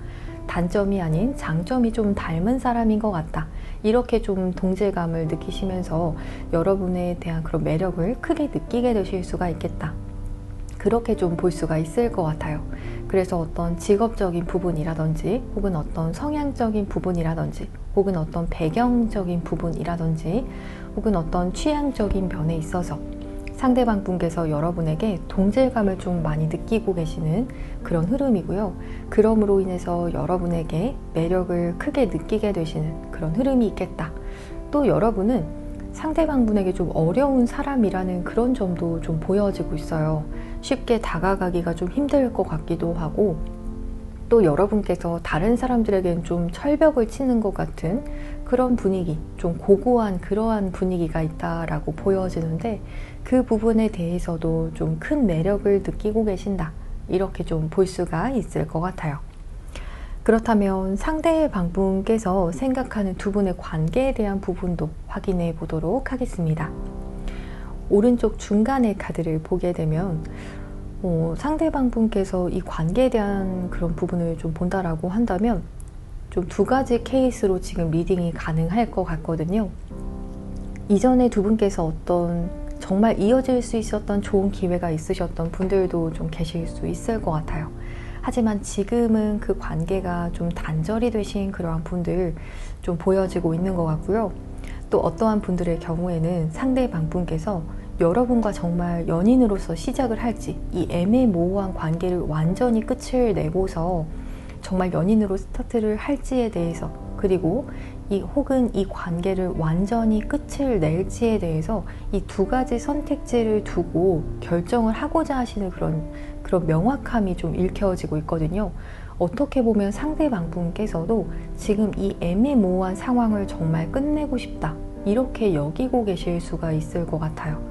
단점이 아닌 장점이 좀 닮은 사람인 것 같다, 이렇게 좀 동질감을 느끼시면서 여러분에 대한 그런 매력을 크게 느끼게 되실 수가 있겠다, 그렇게 좀 볼 수가 있을 것 같아요. 그래서 어떤 직업적인 부분이라든지 혹은 어떤 성향적인 부분이라든지 혹은 어떤 배경적인 부분이라든지 혹은 어떤 취향적인 면에 있어서 상대방 분께서 여러분에게 동질감을 좀 많이 느끼고 계시는 그런 흐름이고요. 그럼으로 인해서 여러분에게 매력을 크게 느끼게 되시는 그런 흐름이 있겠다. 또 여러분은 상대방 분에게 좀 어려운 사람이라는 그런 점도 좀 보여지고 있어요. 쉽게 다가가기가 좀 힘들 것 같기도 하고 또 여러분께서 다른 사람들에게는 좀 철벽을 치는 것 같은 그런 분위기, 좀 고고한 그러한 분위기가 있다라고 보여지는데 그 부분에 대해서도 좀 큰 매력을 느끼고 계신다, 이렇게 좀 볼 수가 있을 것 같아요. 그렇다면 상대방 분께서 생각하는 두 분의 관계에 대한 부분도 확인해 보도록 하겠습니다. 오른쪽 중간의 카드를 보게 되면 상대방 분께서 이 관계에 대한 그런 부분을 좀 본다라고 한다면 좀 두 가지 케이스로 지금 리딩이 가능할 것 같거든요. 이전에 두 분께서 어떤 정말 이어질 수 있었던 좋은 기회가 있으셨던 분들도 좀 계실 수 있을 것 같아요. 하지만 지금은 그 관계가 좀 단절이 되신 그러한 분들 좀 보여지고 있는 것 같고요. 또 어떠한 분들의 경우에는 상대방 분께서 여러분과 정말 연인으로서 시작을 할지 이 애매모호한 관계를 완전히 끝을 내고서 정말 연인으로 스타트를 할지에 대해서, 그리고 혹은 이 관계를 완전히 끝을 낼지에 대해서 이 두 가지 선택지를 두고 결정을 하고자 하시는 그런 명확함이 좀 읽혀지고 있거든요. 어떻게 보면 상대방 분께서도 지금 이 애매모호한 상황을 정말 끝내고 싶다, 이렇게 여기고 계실 수가 있을 것 같아요.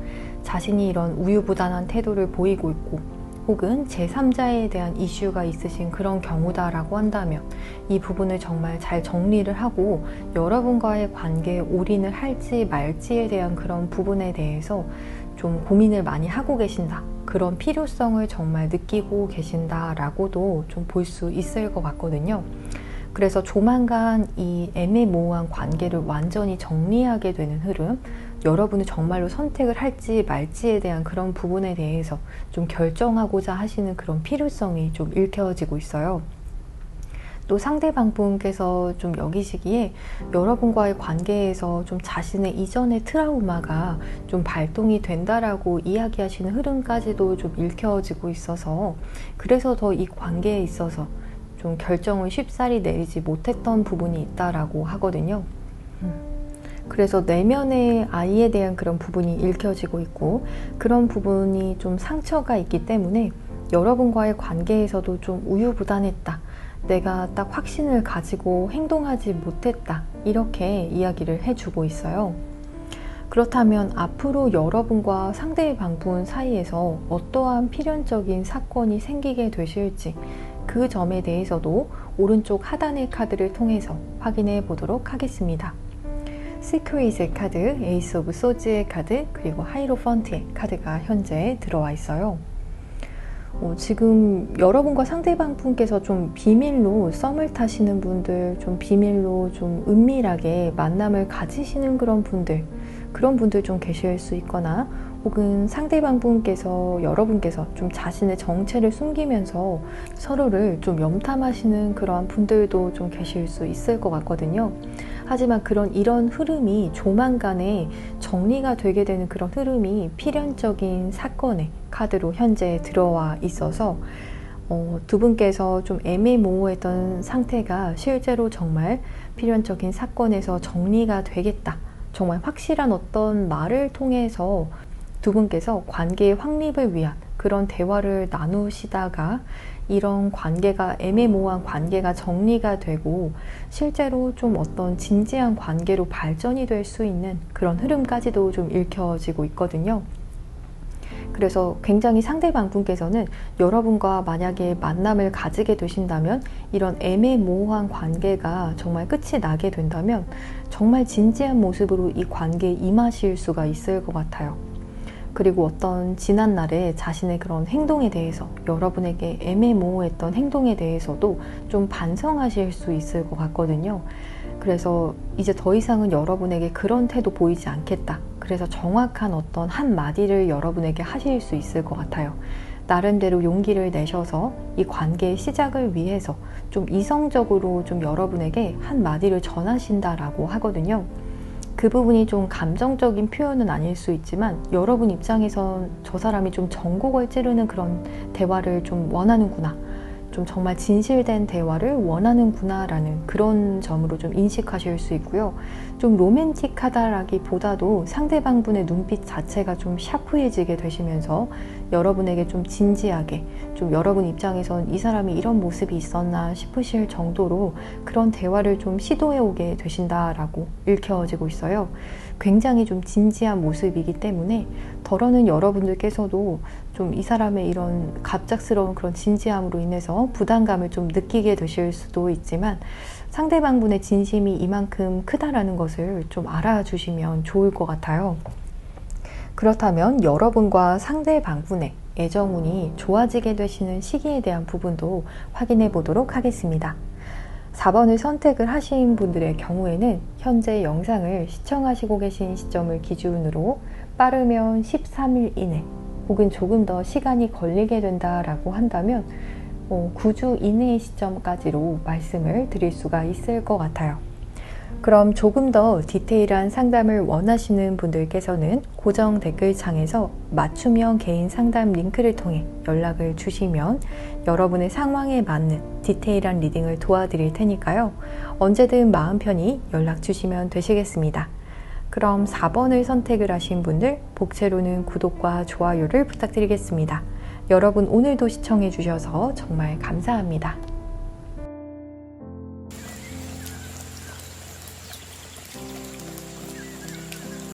자신이 이런 우유부단한 태도를 보이고 있고 혹은 제3자에 대한 이슈가 있으신 그런 경우다라고 한다면 이 부분을 정말 잘 정리를 하고 여러분과의 관계에 올인을 할지 말지에 대한 그런 부분에 대해서 좀 고민을 많이 하고 계신다, 그런 필요성을 정말 느끼고 계신다라고도 좀 볼 수 있을 것 같거든요. 그래서 조만간 이 애매모호한 관계를 완전히 정리하게 되는 흐름, 여러분이 정말로 선택을 할지 말지에 대한 그런 부분에 대해서 좀 결정하고자 하시는 그런 필요성이 좀 읽혀지고 있어요. 또 상대방분께서 좀 여기시기에 여러분과의 관계에서 좀 자신의 이전의 트라우마가 좀 발동이 된다라고 이야기하시는 흐름까지도 좀 읽혀지고 있어서, 그래서 더 이 관계에 있어서 좀 결정을 쉽사리 내리지 못했던 부분이 있다라고 하거든요. 그래서 내면의 아이에 대한 그런 부분이 읽혀지고 있고, 그런 부분이 좀 상처가 있기 때문에 여러분과의 관계에서도 좀 우유부단했다, 내가 딱 확신을 가지고 행동하지 못했다, 이렇게 이야기를 해주고 있어요. 그렇다면 앞으로 여러분과 상대방분 사이에서 어떠한 필연적인 사건이 생기게 되실지, 그 점에 대해서도 오른쪽 하단의 카드를 통해서 확인해 보도록 하겠습니다. 시크릿의 카드, 에이스 오브 소즈의 카드, 그리고 하이로펀트의 카드가 현재 들어와 있어요. 지금 여러분과 상대방분께서 좀 비밀로 썸을 타시는 분들, 좀 비밀로 좀 은밀하게 만남을 가지시는 그런 분들 좀 계실 수 있거나, 혹은 상대방분께서 여러분께서 좀 자신의 정체를 숨기면서 서로를 좀 염탐하시는 그런 분들도 좀 계실 수 있을 것 같거든요. 하지만 이런 흐름이 조만간에 정리가 되게 되는 그런 흐름이 필연적인 사건의 카드로 현재 들어와 있어서 두 분께서 좀 애매모호했던 상태가 실제로 정말 필연적인 사건에서 정리가 되겠다, 정말 확실한 어떤 말을 통해서 두 분께서 관계의 확립을 위한 그런 대화를 나누시다가 이런 관계가, 애매모호한 관계가 정리가 되고 실제로 좀 어떤 진지한 관계로 발전이 될 수 있는 그런 흐름까지도 좀 읽혀지고 있거든요. 그래서 굉장히 상대방분께서는 여러분과 만약에 만남을 가지게 되신다면, 이런 애매모호한 관계가 정말 끝이 나게 된다면 정말 진지한 모습으로 이 관계에 임하실 수가 있을 것 같아요. 그리고 어떤 지난날에 자신의 그런 행동에 대해서, 여러분에게 애매모호했던 행동에 대해서도 좀 반성하실 수 있을 것 같거든요. 그래서 이제 더 이상은 여러분에게 그런 태도 보이지 않겠다, 그래서 정확한 어떤 한마디를 여러분에게 하실 수 있을 것 같아요. 나름대로 용기를 내셔서 이 관계의 시작을 위해서 좀 이성적으로 좀 여러분에게 한마디를 전하신다라고 하거든요. 그 부분이 좀 감정적인 표현은 아닐 수 있지만, 여러분 입장에선 저 사람이 좀 전곡을 찌르는 그런 대화를 좀 원하는구나, 좀 정말 진실된 대화를 원하는구나 라는 그런 점으로 좀 인식하실 수 있고요. 좀 로맨틱하다라기보다도 상대방분의 눈빛 자체가 좀 샤프해지게 되시면서 여러분에게 좀 진지하게, 좀 여러분 입장에선 이 사람이 이런 모습이 있었나 싶으실 정도로 그런 대화를 좀 시도해 오게 되신다라고 읽혀지고 있어요. 굉장히 좀 진지한 모습이기 때문에 덜어는 여러분들께서도 좀 이 사람의 이런 갑작스러운 그런 진지함으로 인해서 부담감을 좀 느끼게 되실 수도 있지만, 상대방분의 진심이 이만큼 크다라는 것을 좀 알아주시면 좋을 것 같아요. 그렇다면 여러분과 상대방분의 애정운이 좋아지게 되시는 시기에 대한 부분도 확인해 보도록 하겠습니다. 4번을 선택을 하신 분들의 경우에는 현재 영상을 시청하시고 계신 시점을 기준으로 빠르면 13일 이내, 혹은 조금 더 시간이 걸리게 된다라고 한다면 9주 이내의 시점까지로 말씀을 드릴 수가 있을 것 같아요. 그럼 조금 더 디테일한 상담을 원하시는 분들께서는 고정 댓글창에서 맞춤형 개인 상담 링크를 통해 연락을 주시면 여러분의 상황에 맞는 디테일한 리딩을 도와드릴 테니까요. 언제든 마음 편히 연락 주시면 되시겠습니다. 그럼 4번을 선택을 하신 분들, 복채로는 구독과 좋아요를 부탁드리겠습니다. 여러분 오늘도 시청해 주셔서 정말 감사합니다.